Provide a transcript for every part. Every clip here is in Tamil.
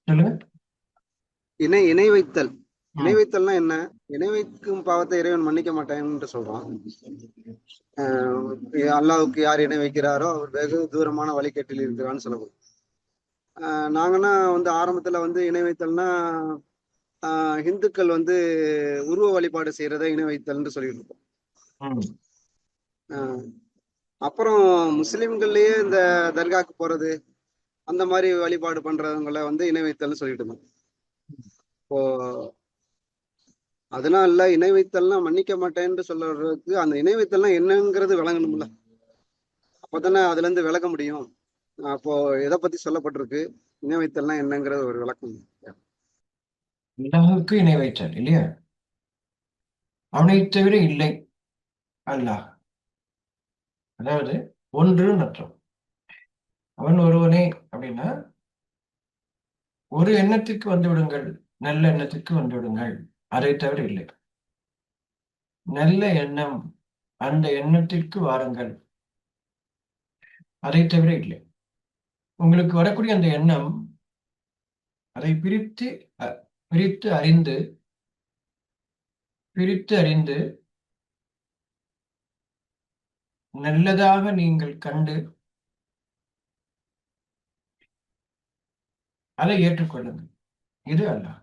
சொல்லுங்க. இணை வைத்தல். இணை ம். வைத்தல்னா என்ன? இணை வைக்கும் பாவத்தை இறைவன் மன்னிக்க மாட்டேன்னு சொல்றான். அல்லாஹ்வுக்கு யார் இணை வைக்கிறாரோ அவர் வெகு தூரமான வழிகேட்டில் இருக்கிறான்னு சொல்லணும். நாங்கன்னா ஆரம்பத்துல இணை வைத்தல்னா இந்துக்கள் உருவ வழிபாடு செய்யறத இணை வைத்தல்னு சொல்லிட்டு இருக்கோம். ம். ஆஹ் அப்புறம் முஸ்லிம்கள்லயே இந்த தர்காக்கு போறது, அந்த மாதிரி வழிபாடு பண்றவங்களை இணை வைத்தல்னு சொல்லிட்டு இருந்தோம். இப்போ அதனால இணை வைத்தல்னா மன்னிக்க மாட்டேன்னு சொல்றதுக்கு அந்த இணை வைத்தல்னா என்னங்கிறது விளங்கணும்ல. அப்பதானே அதுல இருந்து விளக்க முடியும். அப்போ எதை பத்தி சொல்லப்பட்டிருக்கு, இணை வைத்தல்னா என்னங்கிறது ஒரு விளக்கம். அல்லாஹுக்கு இணை வைத்தல் இல்லையா? அவனை தவிர இல்லை அல்லாஹ். அதாவது ஒன்று அர்த்தம். அவன் ஒருவனே அப்படின்னா ஒரு எண்ணத்திற்கு வந்து விடுங்கள், நல்ல எண்ணத்திற்கு வந்து விடுங்கள், அதை தவிர இல்லை. நல்ல எண்ணம், அந்த எண்ணத்திற்கு வாருங்கள், அதை தவிர இல்லை. உங்களுக்கு வரக்கூடிய அந்த எண்ணம், அதை பிரித்து அறிந்து நல்லதாக நீங்கள் கண்டு அதை ஏற்றுக்கொள்ளுங்கள். இது அல்லாஹ்.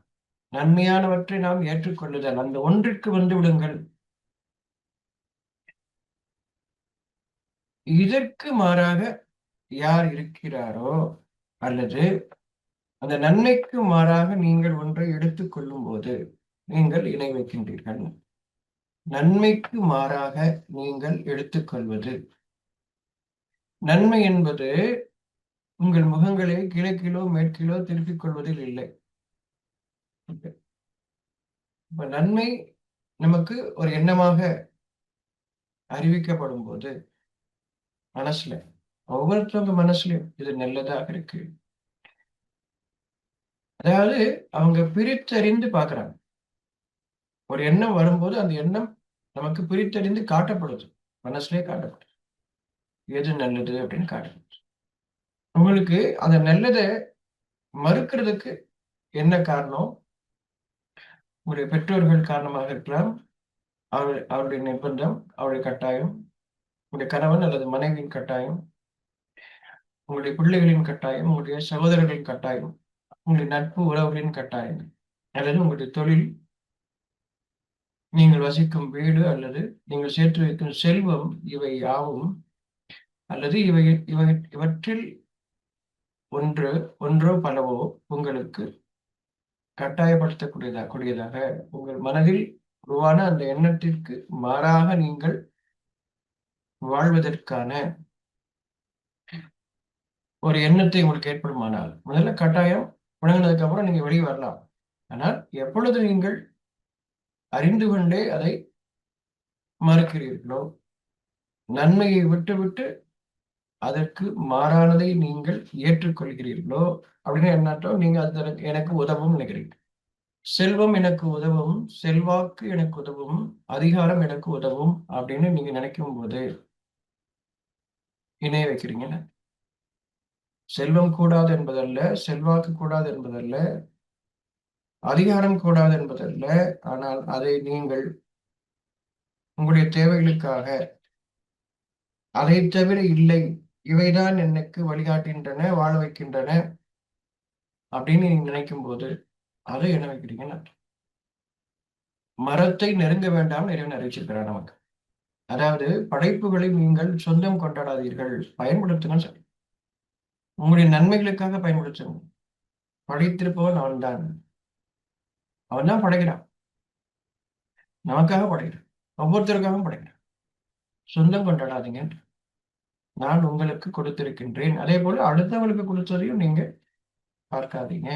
நன்மையானவற்றை நாம் ஏற்றுக்கொள்ளுதல், அந்த ஒன்றிற்கு வந்து விடுங்கள். இதற்கு மாறாக யார் இருக்கிறாரோ, அல்லது அந்த நன்மைக்கு மாறாக நீங்கள் ஒன்றை எடுத்துக் கொள்ளும் போது நீங்கள் இணை வைக்கின்றீர்கள். நன்மைக்கு மாறாக நீங்கள் எடுத்துக்கொள்வது, நன்மை என்பது உங்கள் முகங்களை கிழக்கிலோ மேற்கிலோ திருப்பிக் கொள்வதில் இல்லை. இப்ப நன்மை நமக்கு ஒரு எண்ணமாக அறிவிக்கப்படும் போது மனசுல, ஒவ்வொருத்தவங்க மனசுலயும் இது நல்லதாக இருக்கு. அதாவது அவங்க பிரித்தறிந்து பார்க்கறாங்க. ஒரு எண்ணம் வரும்போது அந்த எண்ணம் நமக்கு பிரித்தறிந்து காட்டப்படுது, மனசுலயே காட்டப்படுது, எது நல்லது அப்படின்னு காட்டப்படுது. உங்களுக்கு அந்த நல்லதை மறுக்கிறதுக்கு என்ன காரணம்? உங்களுடைய பெற்றோர்கள் காரணமாக இருக்கலாம், அவருடைய நிர்பந்தம், அவருடைய கட்டாயம், உங்களுடைய கணவன் அல்லது மனைவியின் கட்டாயம், உங்களுடைய பிள்ளைகளின் கட்டாயம், உங்களுடைய சகோதரர்களின் கட்டாயம், உங்களுடைய நட்பு உறவுகளின் கட்டாயம், அல்லது உங்களுடைய தொழில், நீங்கள் வசிக்கும் வீடு, அல்லது நீங்கள் சேர்த்து வைக்கும் செல்வம், இவை யாவும், அல்லது இவற்றில் ஒன்றோ பலவோ உங்களுக்கு கூடியதாக உங்கள் மனதில் உருவான அந்த எண்ணத்திற்கு மாறாக நீங்கள் வாழ்வதற்கான ஒரு எண்ணத்தை உங்களுக்கு ஏற்படுமானால், முதல்ல கட்டாயம் வழங்கினதுக்கு அப்புறம் நீங்க வெளியே வரலாம். ஆனால் எப்பொழுது நீங்கள் அறிந்து கொண்டே அதை மறுக்கிறீர்களோ, நன்மையை விட்டுவிட்டு அதற்கு மாறானதை நீங்கள் ஏற்றுக்கொள்கிறீர்களோ, அப்படின்னு என்னாட்டம் நீங்க அது எனக்கு உதவும் நினைக்கிறீங்க. செல்வம் எனக்கு உதவும், செல்வாக்கு எனக்கு உதவும், அதிகாரம் எனக்கு உதவும் அப்படின்னு நீங்க நினைக்கும் போது இணைய வைக்கிறீங்க. செல்வம் கூடாது என்பதல்ல, செல்வாக்கு கூடாது என்பதல்ல, அதிகாரம் கூடாது என்பதல்ல. ஆனால் அதை நீங்கள் உங்களுடைய தேவைகளுக்காக, அதை தவிர இல்லை, இவைதான் எனக்கு வழிகாட்டுகின்றன, வாழ வைக்கின்றன அப்படின்னு நீங்க நினைக்கும் போது அதை என்ன வைக்கிறீங்கன்னா, மரத்தை நெருங்க வேண்டாம் இறைவன் அறிவிச்சிருக்கிறார் நமக்கு. அதாவது படைப்புகளை நீங்கள் சொந்தம் கொண்டாடாதீர்கள், பயன்படுத்துங்க. சரி, உங்களுடைய நன்மைகளுக்காக பயன்படுத்துங்க. படைத்திருப்பவன் அவன்தான், அவன் தான் படைக்கிறான், நமக்காக படைக்கிறான், ஒவ்வொருத்தருக்காகவும் படைக்கிறான். சொந்தம் கொண்டாடாதீங்க, நான் உங்களுக்கு கொடுத்திருக்கின்றேன். அதே போல அடுத்தவங்களுக்கு கொடுத்ததையும் நீங்க பார்க்காதீங்க.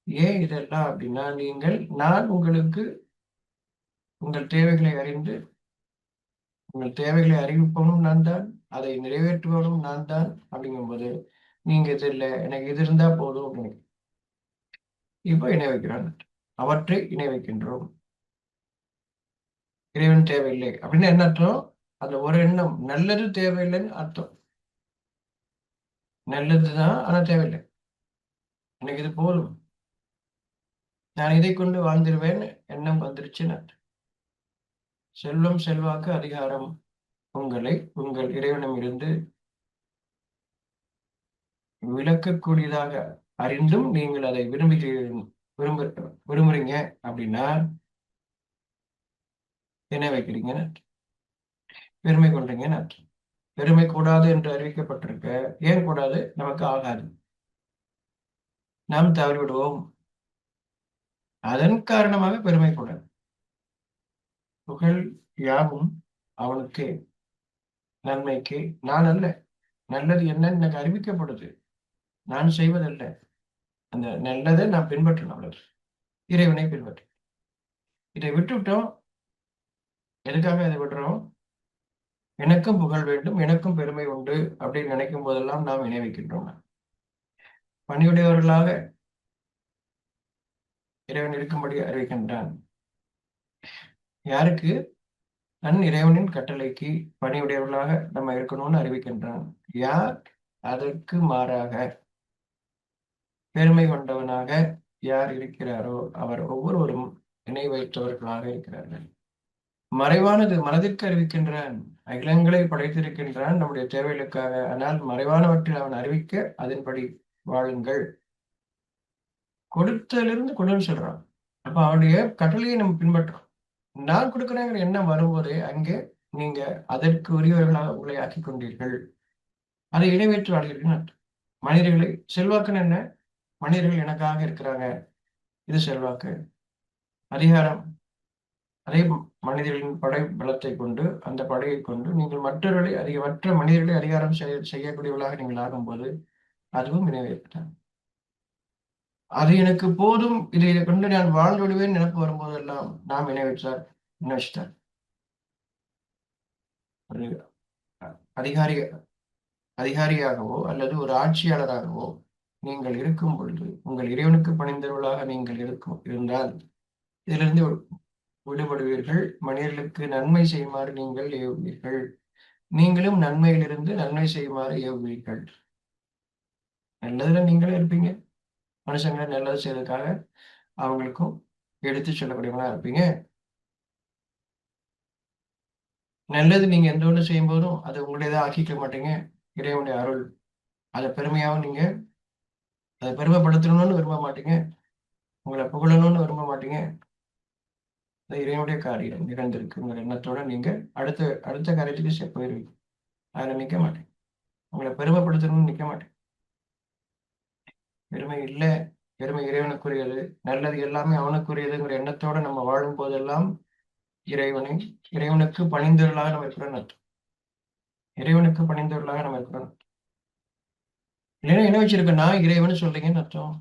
ஏன் இதெல்லாம் அப்படின்னா, நான் உங்களுக்கு உங்கள் தேவைகளை அறிந்து, உங்கள் தேவைகளை அறிவிப்பவனும் நான் தான், அதை நிறைவேற்றுவனும் நான் தான். அப்படிங்கும்போது நீங்க இது இல்லை, எனக்கு இது இருந்தா போதும் அப்படின்னு இப்ப இணை வைக்கிறான். அவற்றை இணை வைக்கின்றோம். இறைவன் தேவையில்லை அப்படின்னு என்ன அர்த்தம்? அந்த ஒரு எண்ணம் நல்லது தேவையில்லைன்னு அர்த்தம். நல்லதுதான், ஆனா தேவையில்லை. எனக்கு இது போதும், நான் இதை கொண்டு வாழ்ந்துருவேன் எண்ணம் வந்துருச்சுன்னு அர்த்தம். செல்வம், செல்வாக்கு, அதிகாரம் உங்களை உங்கள் இறைவனிடமிருந்து விளக்கக்கூடியதாக அறிந்தும் நீங்கள் அதை விரும்ப விரும்புறீங்க அப்படின்னா என்ன வைக்கிறீங்கன்னு அர்த்தம். பெருமை கொள்றீங்கன்னு அர்த்தம். பெருமை கூடாது என்று அறிவிக்கப்பட்டிருக்க, ஏன் கூடாது? நமக்கு ஆகாது, நாம் தவறி விடுவோம், அதன் காரணமாக பெருமை கூடாது. புகழ் யாவும் அவனுக்கு நன்மைக்கு, நான் அல்ல. நல்லது என்னன்னு எனக்கு அறிவிக்கப்படுது, நான் செய்வதல்ல. அந்த நல்லதை நான் பின்பற்றணும், அவ்வளவு. இறைவனை பின்பற்ற. இதை விட்டுவிட்டோம். எதுக்காக இதை விடுறோம்? எனக்கும் புகழ் வேண்டும், எனக்கும் பெருமை உண்டு அப்படின்னு நினைக்கும் போதெல்லாம் நாம் இணை வைக்கின்றோம். பணியுடையவர்களாக இறைவன் இருக்கும்படி அறிவிக்கின்றான். யாருக்கு? தன் இறைவனின் கட்டளைக்கு பணியுடையவர்களாக நம்ம இருக்கணும்னு அறிவிக்கின்றான். யார் அதற்கு மாறாக பெருமை கொண்டவனாக யார் இருக்கிறாரோ அவர் ஒவ்வொருவரும் இணை வைத்தவர்களாக இருக்கிறார்கள். மறைவானது மனதிற்கு அறிவிக்கின்றான், அகிலங்களை படைத்திருக்கின்றான் நம்முடைய தேவைகளுக்காக. ஆனால் மறைவானவற்றில் அவன் அறிவிக்க அதன்படி வாழுங்கள். கொடுத்தலிருந்து கொடுன்னு சொல்றான். அப்ப அவனுடைய கட்டளையை நம்ம பின்பற்றோம். நான் கொடுக்குறேங்கிற எண்ணம் வரும்போதே அங்கே நீங்க அதற்கு உரியவர்களாக உங்களை ஆக்கிக் கொண்டீர்கள், அதை இணைவேற்று வாழ்கிறீர்கள். மனிதர்களை செல்வாக்குன்னு என்ன? மனிதர்கள் எனக்காக இருக்கிறாங்க, இது செல்வாக்கு. அதிகாரம், அதே மனிதர்களின் படை பலத்தை கொண்டு, அந்த படையை கொண்டு நீங்கள் மற்ற மனிதர்களை அதிகாரம் செய்யக்கூடியவர்களாக நீங்கள் ஆகும்போது அதுவும் இணைவேற்றான். அது எனக்கு போதும், இதை கொண்டு நான் வாழ்ந்து விடுவேன் நினைப்பு வரும்போதெல்லாம் நாம் இணைவச்சார். ஒரு அதிகாரி அதிகாரியாகவோ அல்லது ஒரு ஆட்சியாளராகவோ நீங்கள் இருக்கும் பொழுது, உங்கள் இறைவனுக்கு பணிந்தவர்களாக நீங்கள் இருந்தால் இதிலிருந்து விடுபடுவீர்கள். மனிதர்களுக்கு நன்மை செய்யுமாறு நீங்கள் ஏவுவீர்கள், நீங்களும் நன்மையிலிருந்து நன்மை செய்யுமாறு ஏவுவீர்கள். நல்லதுல நீங்களே இருப்பீங்க, மனுஷங்களை நல்லது செய்யறதுக்காக அவங்களுக்கும் எடுத்து சொல்லக்கூடியவங்களா இருப்பீங்க. நல்லது நீங்க எந்த ஒன்று செய்யும் போதும் அது உங்களுடையதான் ஆக்கிக்க மாட்டீங்க. இறைவனுடைய அருள், அதை பெருமையாகவும் நீங்க அதை பெருமைப்படுத்தணும்னு விரும்ப மாட்டீங்க, உங்களை புகழணும்னு விரும்ப மாட்டீங்க. இறைவனுடைய காரியம் நிகழ்ந்திருக்குங்கிற எண்ணத்தோட நீங்க அடுத்த அடுத்த காரியத்துக்கு போயிருவீங்க. அதுல நிக்க மாட்டேன், உங்களை பெருமைப்படுத்தணும்னு நிக்க மாட்டேன். பெருமை இல்லை, பெருமை இறைவனுக்குரியது, நல்லது எல்லாமே அவனுக்குரியதுங்கிற எண்ணத்தோட நம்ம வாழும் போதெல்லாம் இறைவனுக்கு பணிந்தவர்களாக நம்ம இருக்கிறோம். இறைவனுக்கு பணிந்தவர்களாக நம்ம இருக்கிறோம். இல்லைன்னா என்ன வச்சிருக்க, நான் இறைவன் சொல்றீங்கன்னு அர்த்தம்.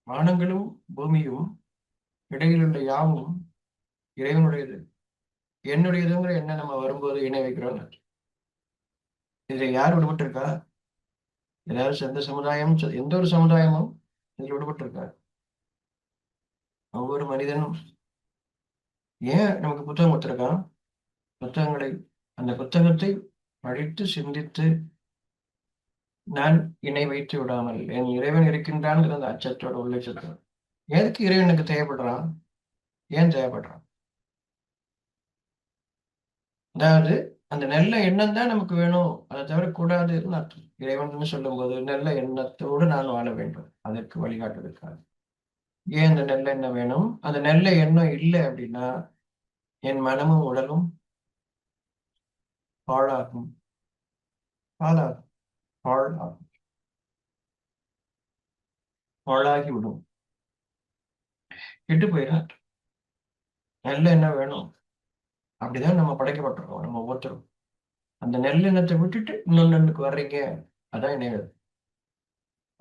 வானங்களும் பூமியும் இடையில் உள்ள யாவும் இறைவனுடையது, என்னுடையதுங்கிற எண்ணம் நம்ம வரும்போது இணை வைக்கிறோம். இதுல யார் விடுபட்டு இருக்கா? ஏதாவது எந்த சமுதாயம், எந்த ஒரு சமுதாயமும் இதில் விடுபட்டு இருக்கா? ஒவ்வொரு மனிதனும் ஏன் நமக்கு புத்தகம் கொடுத்திருக்கான்? புத்தகங்களை, அந்த புத்தகத்தை படித்து சிந்தித்து நான் இணை வைத்து விடாமல் என் இறைவன் இருக்கின்றான்ங்கிற அந்த அச்சத்தோட உள்ளச்சத்தோட. எதுக்கு இறைவனுக்கு தேவைப்படுறான்? ஏன் தேவைப்படுறான்? அதாவது அந்த நல்ல எண்ணம் தான் நமக்கு வேணும், அதை தவிர கூடாதுன்னு அர்த்தம். இறைவன் சொல்லும் போது நல்ல எண்ணத்தோடு நான் வாழ வேண்டும், அதற்கு வழிகாட்டுவதற்காக. ஏன் அந்த நல்ல எண்ணம் வேணும்? அந்த நல்ல எண்ணம் இல்லை அப்படின்னா என் மனமும் உடலும் பாழாகும், பாழாகும், பாழாகும், பாழாகி விடும், கெட்டு போயிடும். நல்ல எண்ணம் வேணும். அப்படிதான் நம்ம படைக்கப்பட்டிருக்கோம், நம்ம ஒவ்வொருத்தரும். அந்த நல்லெண்ணத்தை விட்டுட்டு இன்னொன்னுக்கு வர்றீங்க, அதான் இணைவது.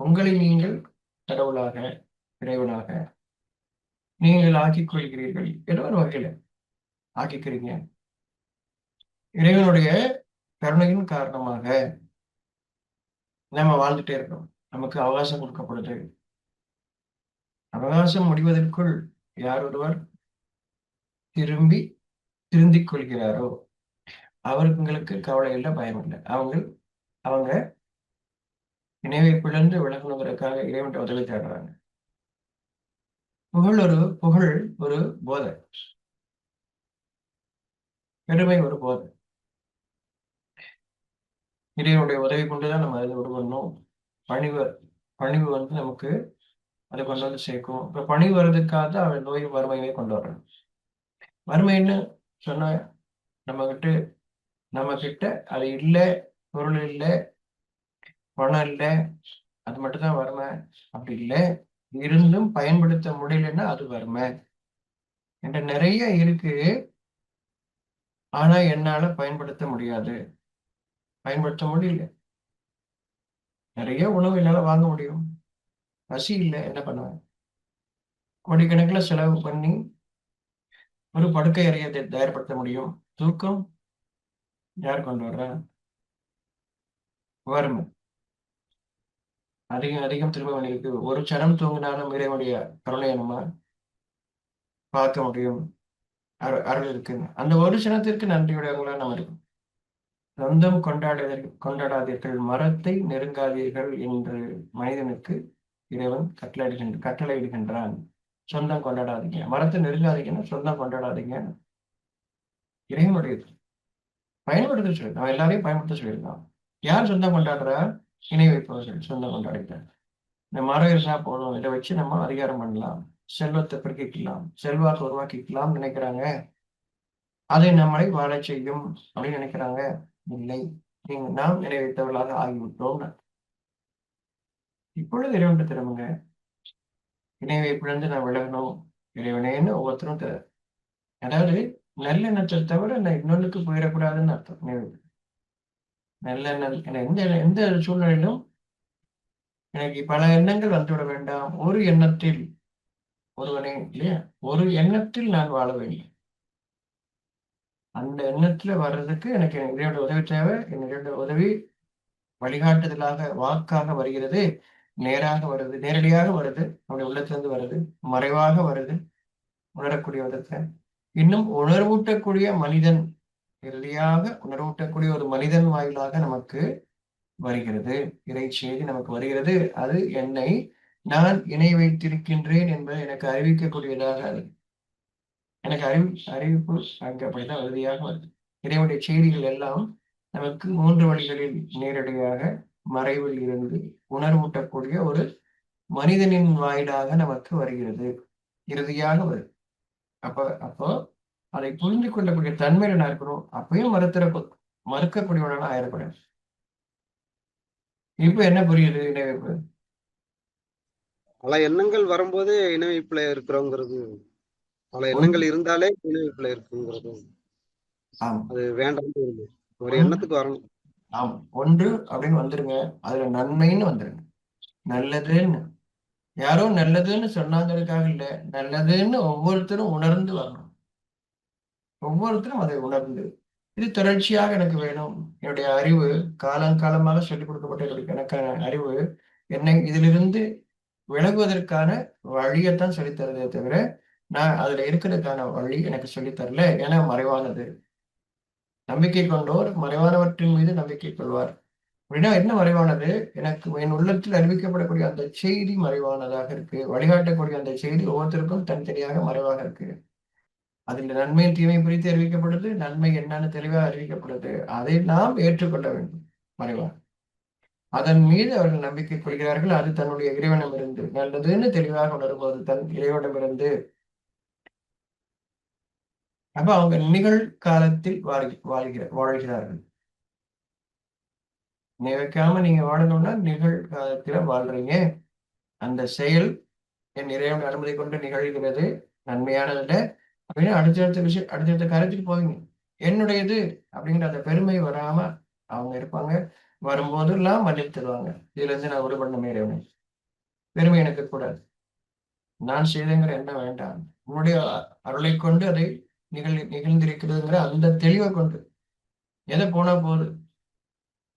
உங்களை நீங்கள் கடவுளாக, இறைவனாக நீங்கள் ஆக்கிக் கொள்கிறீர்கள், ஏதோ ஒரு வகையில ஆக்கிக்கிறீங்க. இறைவனுடைய கருணையின் காரணமாக நம்ம வாழ்ந்துட்டே இருக்கோம். நமக்கு அவகாசம் கொடுக்கப்படுது. அவகாசம் முடிவதற்குள் யார் ஒருவர் திருந்திக் கொள்கிறாரோ அவர்களுக்கு கவலை இல்லை, பயம் இல்லை. அவங்க நினைவை பிளந்து விளக்கணுங்கிறதுக்காக இறைவன் உதவி தேடுறாங்க. புகழ் ஒரு போதை, பெருமை ஒரு போதை. இறைவனுடைய உதவி கொண்டுதான் நம்ம அதில் விடுபடணும். பணிவு பணிவு நமக்கு அதை கொண்டு வந்து சேர்க்கும். இப்ப பணிவு வர்றதுக்காக தான் அவன் நோய் வறுமையை கொண்டு வர்றான். வறுமைன்னு சொன்னா நம்ம கிட்ட அது இல்லை, பொருள் இல்லை, பணம் இல்லை, அது மட்டும்தான் வறுமை அப்படி இல்லை. இருந்தும் பயன்படுத்த முடியலன்னா அது வறுமை என்ற நிறைய இருக்கு. ஆனா என்னால பயன்படுத்த முடியாது, பயன்படுத்த முடியல. நிறைய உணவு என்னால வாங்க முடியும், பசி இல்லை, என்ன பண்ணுவேன்? கோடிக்கணக்கில் செலவு பண்ணி ஒரு படுக்கை அறையை தயார்படுத்த முடியும். தூக்கம் யார் கொண்டு வர்ற? வறுமை. அதிகம் அதிகம் திரும்ப வேண்டியிருக்கு. ஒரு சனம் தூங்கினாலும் இறைவனுடைய கருணையை நம்ம பார்க்க முடியும். அருள் இருக்குன்னு அந்த ஒரு சனத்திற்கு நன்றியுடையவங்களா நம்ம இருக்கும். சொந்தம் கொண்டாடாதீர்கள், மரத்தை நெருங்காதீர்கள் என்று மனிதனுக்கு இறைவன் கட்டளையிடுகின்றான். சொந்தம் கொண்டாடாதீங்க, மரத்தை நெருங்காதீங்கன்னா சொந்தம் கொண்டாடாதீங்க. இறைவனுடையது பயன்படுத்த சொல்லி நம்ம எல்லாரையும் பயன்படுத்த சொல்லியிருக்கான். யார் சொந்தம் கொண்டாடுறா? இணை வைப்பவர்கள் சொந்தம் கொண்டாடுகிறார். இந்த மரம் இருந்தா போதும், இதை வச்சு நம்ம அதிகாரம் பண்ணலாம், செல்வத்தை பெருக்கிக்கலாம், செல்வாக்கு உருவாக்கிக்கலாம் நினைக்கிறாங்க. அதை நம்மளை வாழ செய்யும் அப்படின்னு நினைக்கிறாங்க. இல்லை, நாம் நிறைவேற்றவர்களாக ஆகிவிட்டோம். இப்பொழுது இறைவன் திரும்புங்க. இணைவை பிழந்து நான் விலகணும் இறைவனேன்னு ஒவ்வொருத்தரும் அதாவது நல்லெண்ணத்தை தவிர நான் இன்னொன்னுக்கு போயிடக்கூடாதுன்னு அர்த்தம். நல்லெண்ணம் எந்த சூழ்நிலையிலும் எனக்கு பல எண்ணங்கள் வந்துவிட வேண்டாம். ஒரு எண்ணத்தில் ஒருவனே இல்லையா, ஒரு எண்ணத்தில் நான் வாழ வேண்டும். அந்த எண்ணத்துல வர்றதுக்கு எனக்கு இறைவனுடைய உதவி தேவை. என்னுடைய உதவி வழிகாட்டுதலாக வாக்காக வருகிறது, நேராக வருது, நேரடியாக வருது, நம்முடைய உள்ளத்திலிருந்து வருது, மறைவாக வருது, உணரக்கூடிய விதத்தை. இன்னும் உணர்வூட்டக்கூடிய மனிதன், இறுதியாக உணர்வூட்டக்கூடிய ஒரு மனிதன் வாயிலாக நமக்கு வருகிறது, இறை செய்தி நமக்கு வருகிறது. அது என்னை நான் இணை வைத்திருக்கின்றேன் என்பதை எனக்கு அறிவிக்கக்கூடியதாக அது எனக்கு அறிவிப்பு அங்கு அப்படிதான் உறுதியாக வருது. இறைவனுடைய செய்திகள் எல்லாம் நமக்கு 3 வழிகளில் நேரடியாக, மறைவில் இருந்து உணர்வூட்டக்கூடிய ஒரு மனிதனின் வாயிலாக நமக்கு வருகிறது, இறுதியாக வருது. அப்போ அதை புரிந்து கொள்ளக்கூடிய தன்மையில நான் இருக்கணும். அப்பயும் மறுக்கக்கூடியவனா ஆயிடக்கூடாது. இப்ப என்ன புரியுது இணைவைப்பு? பல எண்ணங்கள் வரும்போதே இணைவைப்புல இருக்கிறோங்கிறது, பல எண்ணங்கள் இருந்தாலே இணைவைப்புல இருக்குங்கிறது அது வேண்டாம். ஒரு எண்ணத்துக்கு வரணும். ஆமா, ஒன்று அப்படின்னு வந்துருங்க. அதுல நன்மைன்னு வந்துருங்க. நல்லதுன்னு யாரோ நல்லதுன்னு சொன்னாங்கிறதுக்காக இல்ல, நல்லதுன்னு ஒவ்வொருத்தரும் உணர்ந்து வரணும். ஒவ்வொருத்தரும் அதை உணர்ந்து, இது தொடர்ச்சியாக எனக்கு வேணும். என்னுடைய அறிவு காலங்காலமாக சொல்லிக் கொடுக்கப்பட்ட எனக்கான அறிவு என்னை இதிலிருந்து விலகுவதற்கான வழியைத்தான் சொல்லித்தரதே தவிர நான் அதுல இருக்கிறதுக்கான வழி எனக்கு சொல்லித்தரல. ஏன்னா மறைவானது. நம்பிக்கை கொண்டோர் மறைவானவற்றின் மீது நம்பிக்கை கொள்வார். அப்படின்னா என்ன மறைவானது? எனக்கு என் உள்ளத்தில் அறிவிக்கப்படக்கூடிய அந்த செய்தி மறைவானதாக இருக்கு. வழிகாட்டக்கூடிய அந்த செய்தி ஒவ்வொருத்தருக்கும் தனித்தனியாக மறைவாக இருக்கு. அதில் நன்மை தீமை குறித்து அறிவிக்கப்படுது, நன்மை என்னன்னு தெளிவாக அறிவிக்கப்படுது. அதை நாம் ஏற்றுக்கொள்ள வேண்டும் மறைவாக. அதன் மீது அவர்கள் நம்பிக்கை கொள்கிறார்கள். அது தன்னுடைய இறைவனமிருந்து நல்லதுன்னு தெளிவாக உணரும்போது தன் இறைவனமிருந்து, அப்ப அவங்க நிகழ்காலத்தில் வாழ்கிறார்கள். நினைக்காம நீங்க வாழணும்னா நிகழ்காலத்துல வாழ்றீங்க. அந்த செயல் என் இறைவன் அனுமதி கொண்டு நிகழ்கிறது, நன்மையானதில்ல அப்படின்னு அடுத்தடுத்த காரியத்துக்கு போவீங்க. என்னுடையது அப்படிங்கிற அந்த பெருமை வராம அவங்க இருப்பாங்க. வரும்போதெல்லாம் மன்னித்து தருவாங்க. இதுல இருந்து நான் விடுபடணுமே இறைவனை, பெருமை எனக்கு கூடாது, நான் செய்தேங்கிற எண்ணம் வேண்டாம், உன்னுடைய அருளை கொண்டு அதை நிகழ்ந்திருக்கிறதுங்கிற அந்த தெளிவை கொண்டு எதை போனா போகுது,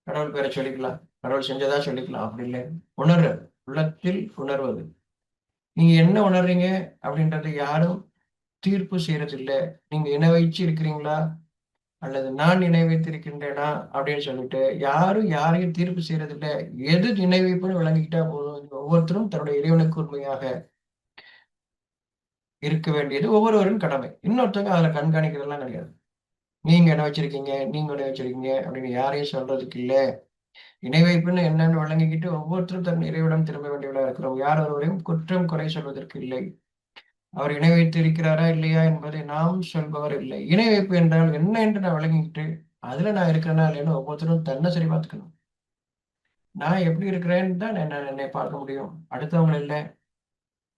கடவுள் பேரை சொல்லிக்கலாம், கடவுள் செஞ்சதா சொல்லிக்கலாம், அப்படி இல்லை. உணர்றது, உள்ளத்தில் உணர்வது. நீங்க என்ன உணர்றீங்க அப்படின்றது யாரும் தீர்ப்பு செய்யறது இல்லை. நீங்க என்ன வச்சு இருக்கிறீங்களா, அல்லது நான் நினை வைத்திருக்கின்றேனா அப்படின்னு சொல்லிட்டு யாரும் யாரையும் தீர்ப்பு செய்யறது இல்லை. எது நினை வைப்புன்னு விளங்கிக்கிட்டா போதும். ஒவ்வொருத்தரும் தன்னுடைய இறைவனுக்கு உண்மையாக இருக்க வேண்டியது ஒவ்வொருவரின் கடமை. இன்னொருத்தவங்க அதுல கண்காணிக்கிறதெல்லாம் கிடையாது. நீங்க என்ன வச்சிருக்கீங்க, நீங்க என்ன வச்சிருக்கீங்க அப்படின்னு யாரையும் சொல்றதுக்கு இல்ல. இணை வைப்புன்னு என்னன்னு வழங்கிக்கிட்டு ஒவ்வொருத்தரும் தன் இறைவிடம் திரும்ப வேண்டியவர்களா இருக்கிறோம். யார் ஒருவரையும் குற்றம் குறை சொல்வதற்கு இல்லை. அவர் இணை வைத்து இருக்கிறாரா இல்லையா என்பதை நாம் சொல்பவர் இல்லை. இணை வைப்பு என்றால் என்ன என்று நான் விளங்கிக்கிட்டு அதுல நான் இருக்கிறேனா இல்லைன்னு ஒவ்வொருத்தரும் தன்னை சரி பார்த்துக்கணும். நான் எப்படி இருக்கிறேன்னு தான் என்னை பார்க்க முடியும். அடுத்தவங்க இல்லை.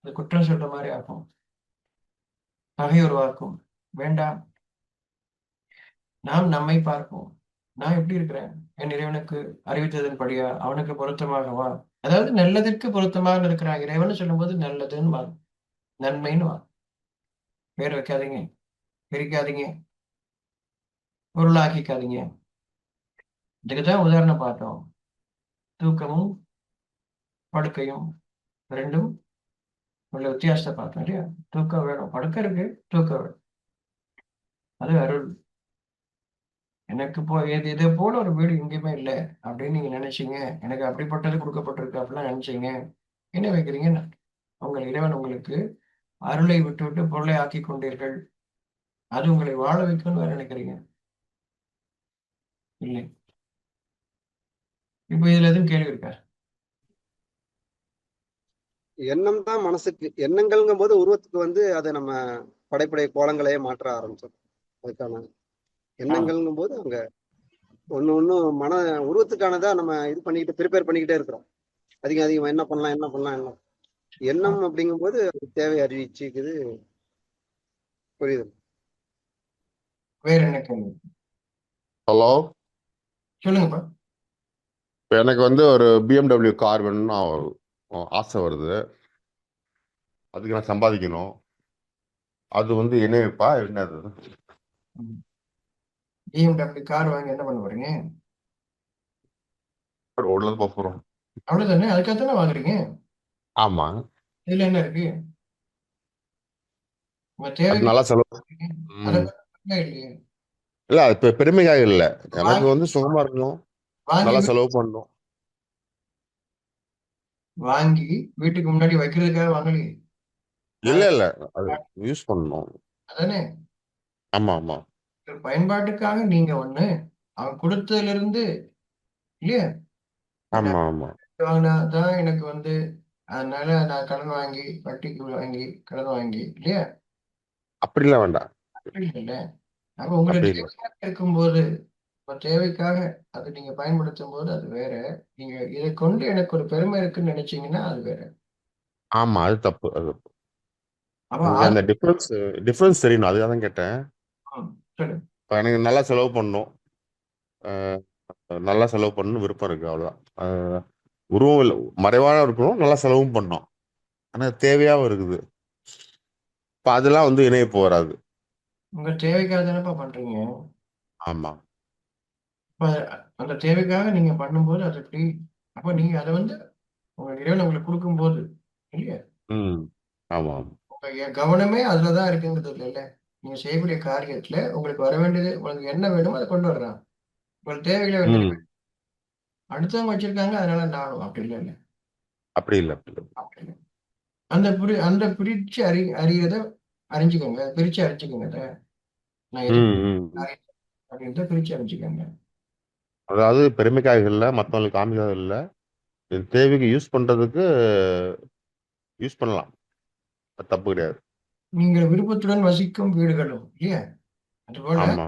அது குற்றம் சொல்ற மாதிரி ஆகும், பகை உருவாக்கும். வேண்டாம். நாம் நம்மை பார்ப்போம். நான் எப்படி இருக்கிறேன், என் இறைவனுக்கு அறிவித்ததன் படியா, அவனுக்கு பொருத்தமாகவா? அதாவது நல்லதற்கு பொருத்தமாக இருக்கிறான் இறைவன் சொல்லும்போது நல்லதுன்னு வா, நன்மைன்னு வா. பேர் வைக்காதீங்க, பிரிக்காதீங்க, பொருளாக்கிக்காதீங்க. இதுக்குதான் உதாரணம் பார்த்தோம். தூக்கமும் படுக்கையும் ரெண்டும் உள்ள வித்தியாசத்தை பார்த்தோம் இல்லையா? தூக்கம் வேணும், படுக்க இருக்கு, தூக்கம் வேணும். அது அருள். எனக்கு இதே போல ஒரு வீடு எங்கேயுமே இல்லை அப்படின்னு நீங்க நினைச்சீங்க, எனக்கு அப்படிப்பட்டது கொடுக்கப்பட்டிருக்கு அப்படிலாம் நினைச்சீங்க, என்ன வைக்கிறீங்க? உங்கள் இறைவன் உங்களுக்கு அருளை விட்டு விட்டு பொருளை ஆக்கி கொண்டீர்கள். அது உங்களை வாழ வைக்கும்னு வேற நினைக்கிறீங்க? இல்லை. இப்ப இதுல எதுவும் கேள்வி இருக்கா? எண்ணம் தான் மனசுக்கு, எண்ணங்கள்ங்கும் போது உருவத்துக்கு வந்து அதை நம்ம படைப்படை கோலங்களையே மாற்ற ஆரம்பிச்சோம். அதுக்கான எண்ணங்கள்ங்கும் போது அங்க ஒண்ணு ஒண்ணும் மன உருவத்துக்கானதா நம்ம இது பண்ணிக்கிட்டு ப்ரிப்பேர் பண்ணிக்கிட்டே இருக்கிறோம். அதிகமா என்ன பண்ணலாம் என்ன பண்ணலாம் என்ன எண்ணம் அப்படிங்கும் போது அது தேவை அறிவிச்சுக்குது. புரியுது. வேற என்ன கேள்வி? ஹலோ, சொல்லுங்கப்பா. இப்போ எனக்கு வந்து ஒரு BMW கார் வேணும்னு ஆசை வருது. அதுக்கு நான் சம்பாதிக்கணும். அது வந்து இணையப்பா என்னது? BMW கார் வாங்கி என்ன பண்ண போறீங்க? ரோட்ல போறோம். அவ்வளவுதானே, அதுக்காகத்தானே வாங்குறீங்க. ஆமா, இதுல என்ன இருக்கு? உங்க அது தேவைக்கு நல்லா செலவு. அதை ம். இல்லையே. இல்ல, அது பெருமைக்காக இல்ல. எனக்கு வாங்கி வந்து சுகமா இருக்கணும், வாங்கி நல்லா செலவு பண்ணணும். வாங்கி வீட்டுக்கு முன்னாடி வைக்கிறதுக்காக வாங்கலையே. இல்ல இல்ல, அது யூஸ் பண்ணணும். அதானே, ஆமா ஆமா பயன்பாட்டுக்காக நீங்க ஒண்ணு, அவன் கொடுத்ததுல இருந்து இல்லையா? ஆமா ஆமா வாங்கினாதான் எனக்கு வந்து, அதனால நான் கடன் வாங்கி வட்டிக்கு வாங்கி கடன் வாங்கி இல்லையா? அப்படிலாம் வேண்டாம். அப்படி இல்லைல்ல. அப்ப உங்களுக்கு அப்படி இல்லை. தேவையாக இருக்கும்போது, உங்க தேவைக்காக அதை நீங்க பயன்படுத்தும் போது அது வேற. நீங்க இதை கொண்டு எனக்கு ஒரு பெருமை இருக்குன்னு நினைச்சீங்கன்னா அது வேற. ஆமா, அது தப்பு. அது அப்ப எனக்கு அந்த டிஃபரன்ஸ் தெரியணும், அதுக்காக தான் கேட்டேன். சொல்லு. இப்ப எனக்கு நல்லா செலவு பண்ணணும், அஹ், நல்லா செலவு பண்ணணும் விருப்பம் இருக்கு, அவ்வளவுதான். உருவம் இல்லை, மறைவான இருக்கணும், நல்லா செலவும் பண்ணணும், ஆனா தேவையாவும் இருக்குது. இப்ப அதெல்லாம் வந்து இணையப்பு வராது. உங்க தேவைக்காக தானேப்பா பண்றீங்க. ஆமா. இப்ப அந்த தேவைக்காக நீங்க பண்ணும்போது அது எப்படி? அப்ப நீங்க அதை வந்து உங்க இறைவன் உங்களுக்கு கொடுக்கும்போது இல்லையா, ம். ஆமா உங்க கவனமே அதுலதான் இருக்குங்கிறது இல்லைல்ல. நீங்க செய்யக்கூடிய காரியத்துல உங்களுக்கு வர வேண்டியது, உங்களுக்கு என்ன வேணுமோ அதை கொண்டு வர்றான். உங்களுக்கு தேவைகளை ம். அடுத்தவங்க வச்சிருக்காங்க அதனால நானும் அப்படி இல்லை இல்லை. அப்படி இல்லை, அப்படி இல்லை. அப்படி இல்லை. அந்த பிரிச்சு அறியறத அறிஞ்சுக்கோங்க, பிரிச்சு அறிஞ்சுக்கோங்க. அதை நான் எது ம் ம் அப்படின்றத பிரிச்சு அறிஞ்சுக்கோங்க. அதாவது பெருமைக்காக இல்லை, மற்றவங்களுக்கு காமிக்காக இல்லை, என் தேவைக்கு யூஸ் பண்றதுக்கு யூஸ் பண்ணலாம், அது தப்பு கிடையாது. நீங்கள் விருப்பத்துடன் வசிக்கும் வீடுகளும் இல்லையா, அதுபோல ஆமா.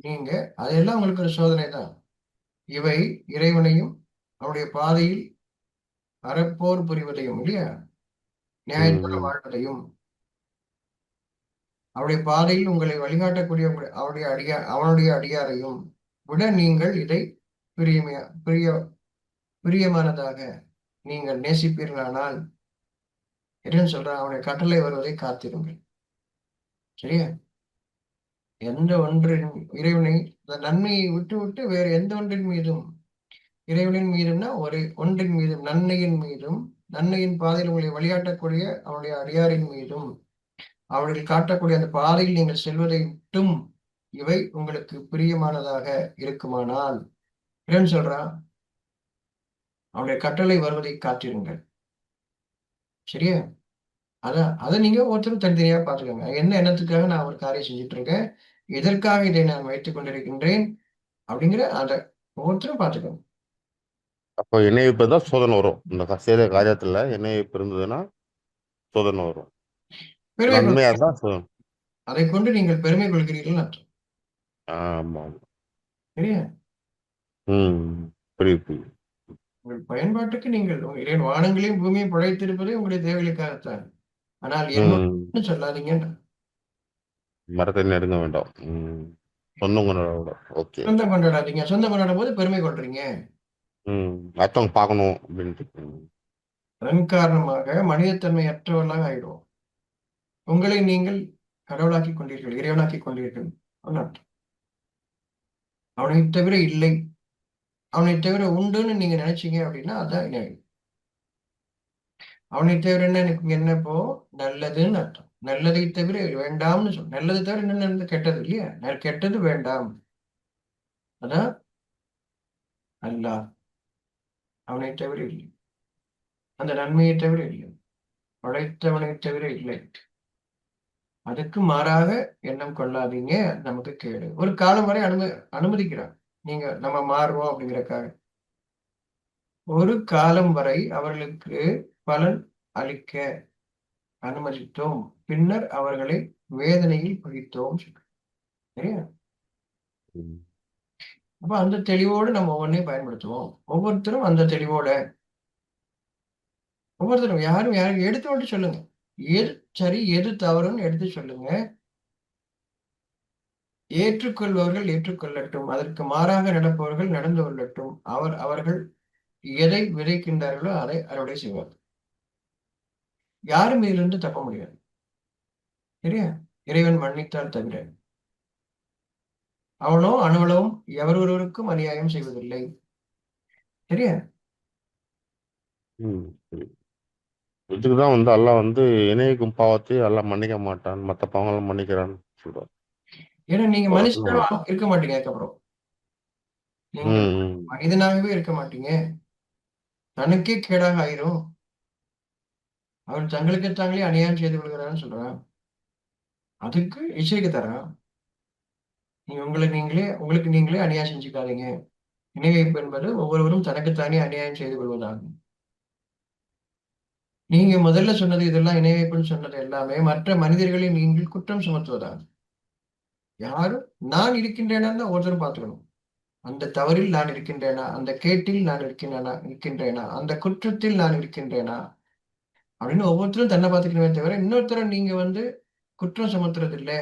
நீங்க அதெல்லாம் உங்களுக்கு ஒரு சோதனை தான். இவை இறைவனையும் அவருடைய பாதையில் அறப்போர் புரிவதையும் இல்லையா, ம் நியாயத்தோட ம் வாழ்வதையும், அவருடைய பாதையில் உங்களை வழிகாட்டக்கூடிய அவனுடைய அடியாரையும் விட நீங்கள் இதை பிரியமையா பிரிய பிரியமானதாக நீங்கள் நேசிப்பீர்களானால், இறைவன் சொல்றான், அவனுடைய கட்டளை வருவதை காத்திருங்கள். சரியா? எந்த ஒன்றின் இறைவனை, இந்த நன்மையை விட்டு விட்டு வேற எந்த ஒன்றின் மீதும், இறைவனின் மீதும்னா ஒரு ஒன்றின் மீதும், நன்மையின் மீதும், நன்மையின் பாதையில் உங்களை வழிகாட்டக்கூடிய அவனுடைய அடியாரின் மீதும், அவர்கள் காட்டக்கூடிய அந்த பாதையில் நீங்கள் செல்வதை விட்டும் இவை உங்களுக்கு பிரியமானதாக இருக்குமானால், இறைவன் சொல்றான், அவனுடைய கட்டளை வருவதை காத்திருங்கள். சரியா? அதை நீங்க ஒருத்தரும் தனித்தனியா பார்த்துக்கோங்க. என்ன எண்ணத்துக்காக நான் ஒரு காரியம் செஞ்சுட்டு இருக்கேன், எதற்காக இதை நான் வைத்துக் கொண்டிருக்கின்றேன் அப்படிங்கிற அதை ஒவ்வொருத்தரும் பார்த்துக்கோங்க. அப்போ எண்ணெய் வைப்பு தான் சோதனை வரும். இந்த செய்த காரியத்துல எண்ணெய் வைப்பு இருந்ததுன்னா சோதனை வரும். பெருமை கொள் நன்மையா தான் சோதனை. அதை கொண்டு நீங்கள் பெருமை கொள்கிறீர்கள் அர்த்தம். ஆமா. சரியா? புரியுது. உங்கள் பயன்பாட்டுக்கு நீங்கள் இறைவன் வானங்களையும் பூமியும் படைத்திருப்பதே உங்களுடைய தேவைகளுக்காகத்தான். ஆனால் என்ன சொல்லாதீங்க. மரத்தை நெருங்க வேண்டாம். சொந்தம் கொண்டாட. ஓகே. சொந்தம் கொண்டாடாதீங்க. சொந்தம் கொண்டாடும் போது பெருமை கொள்றீங்க. அடுத்தவங்க பார்க்கணும் அப்படின்ட்டு. அதன் காரணமாக மனிதத்தன்மை அற்றவர்களாக ஆயிடுவோம். உங்களை நீங்கள் கடவுளாக்கி கொண்டீர்கள், இறைவனாக்கி கொண்டீர்கள். அவனை தவிர இல்லை, அவனை தவிர உண்டுன்னு நீங்க நினைச்சீங்க அப்படின்னா அதான் இணை. அவனை தவிர என்ன எனக்கு என்னப்போ நல்லதுன்னு அர்த்தம். நல்லதை தவிர வேண்டாம்னு சொல்ல. நல்லதை தவிர என்ன கெட்டது இல்லையா? கெட்டது வேண்டாம். அதான் அல்லா. அவனை தவிர இல்லை, அந்த நன்மையை தவிர இல்லை, படைத்தவனை தவிர இல்லை. அதுக்கு மாறாக எண்ணம் கொள்ளாதீங்க, நமக்கு கேடு. ஒரு காலம் வரை அனுமதிக்கிறான். நீங்க நம்ம மாறுவோம் அப்படிங்கிறக்காக ஒரு காலம் வரை அவர்களுக்கு பலன் அளிக்க அனுமதித்தோம், பின்னர் அவர்களை வேதனையில் பகித்தோம். சரியா? அப்ப அந்த தெளிவோடு நம்ம ஒவ்வொன்றையும் பயன்படுத்துவோம். ஒவ்வொருத்தரும் அந்த தெளிவோட, ஒவ்வொருத்தரும் யாரும் எடுத்து மட்டும் சொல்லுங்க, எது சரி எது தவறுன்னு எடுத்து சொல்லுங்க. ஏற்றுக்கொள்பவர்கள் ஏற்றுக்கொள்ளட்டும், அதற்கு மாறாக நடப்பவர்கள் நடந்து கொள்ளட்டும். அவர்கள் எதை விதைக்கின்றார்களோ அதை அறுவடை செய்வார். யாரும் இதிலிருந்து தப்ப முடியாது. சரியா? இறைவன் மன்னித்தால் தவிர அவனோ அணுவளவும் எவரொருவருக்கும் அநியாயம் செய்வதில்லை. சரியா? இதுக்குதான் அல்லாஹ் இணையக்கும் பாவத்தை அல்லாஹ் மன்னிக்க மாட்டான், மற்ற பாவங்களும் மன்னிக்கிறான்னு சொல்றான். ஏன்னா நீங்க மனுஷனா இருக்க மாட்டீங்க. அதுக்கப்புறம் நீங்க மனிதனாகவே இருக்க மாட்டீங்க. தனக்கே கேடாக ஆயிரும். அவன் தங்களுக்கு தாங்களே அநியாயம் செய்து கொள்கிறான்னு சொல்றான். அதுக்கு எச்சரிக்கை தரான். நீங்க உங்களுக்கு நீங்களே அநியாயம் செஞ்சுக்காதீங்க. இணை வைப்பு என்பது ஒவ்வொருவரும் தனக்குத்தானே அநியாயம் செய்து கொள்வதாகும். நீங்க முதல்ல சொன்னது இதெல்லாம் இணை வைப்புன்னு சொன்னது எல்லாமே மற்ற மனிதர்களை நீங்கள் குற்றம் சுமத்துவதாகும். யாரும் நான் இருக்கின்றேனா ஒருத்தரும் பார்த்துக்கணும். அந்த தவறில் நான் இருக்கின்றேனா, அந்த கேட்டில் நான் இருக்கின்றேனா, அந்த குற்றத்தில் நான் இருக்கின்றேனா அப்படின்னு ஒவ்வொருத்தரும் தன்னை பார்த்துக்கணுமே தவிர இன்னொருத்தரை நீங்க குற்றம் சுமத்துறது இல்லை,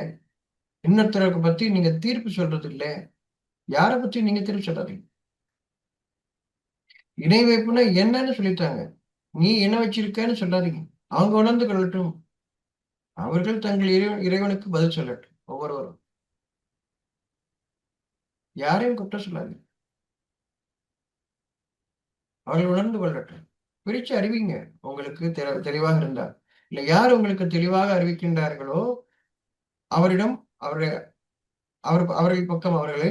இன்னொருத்தரை பத்தி நீங்க தீர்ப்பு சொல்றது இல்லை. யாரை பத்தி நீங்க தீர்ப்பு சொல்லாதீங்க. இணை வைப்புனா என்னன்னு சொல்லிட்டாங்க. நீ என்ன வச்சிருக்கன்னு சொல்லாதீங்க. அவங்க உணர்ந்து கொள்ளட்டும். அவர்கள் தங்கள் இறைவனுக்கு பதில் சொல்லட்டும். ஒவ்வொருவரும் யாரையும் குற்றம் சொல்லாதீங்க. அவர்கள் உணர்ந்து கொள்ளட்டும். பிரிச்சு அறிவிங்க. உங்களுக்கு தெளிவாக இருந்தால். இல்லை, யார் உங்களுக்கு தெளிவாக அறிவிக்கின்றார்களோ அவரிடம் அவர்கள் பக்கம் அவர்களை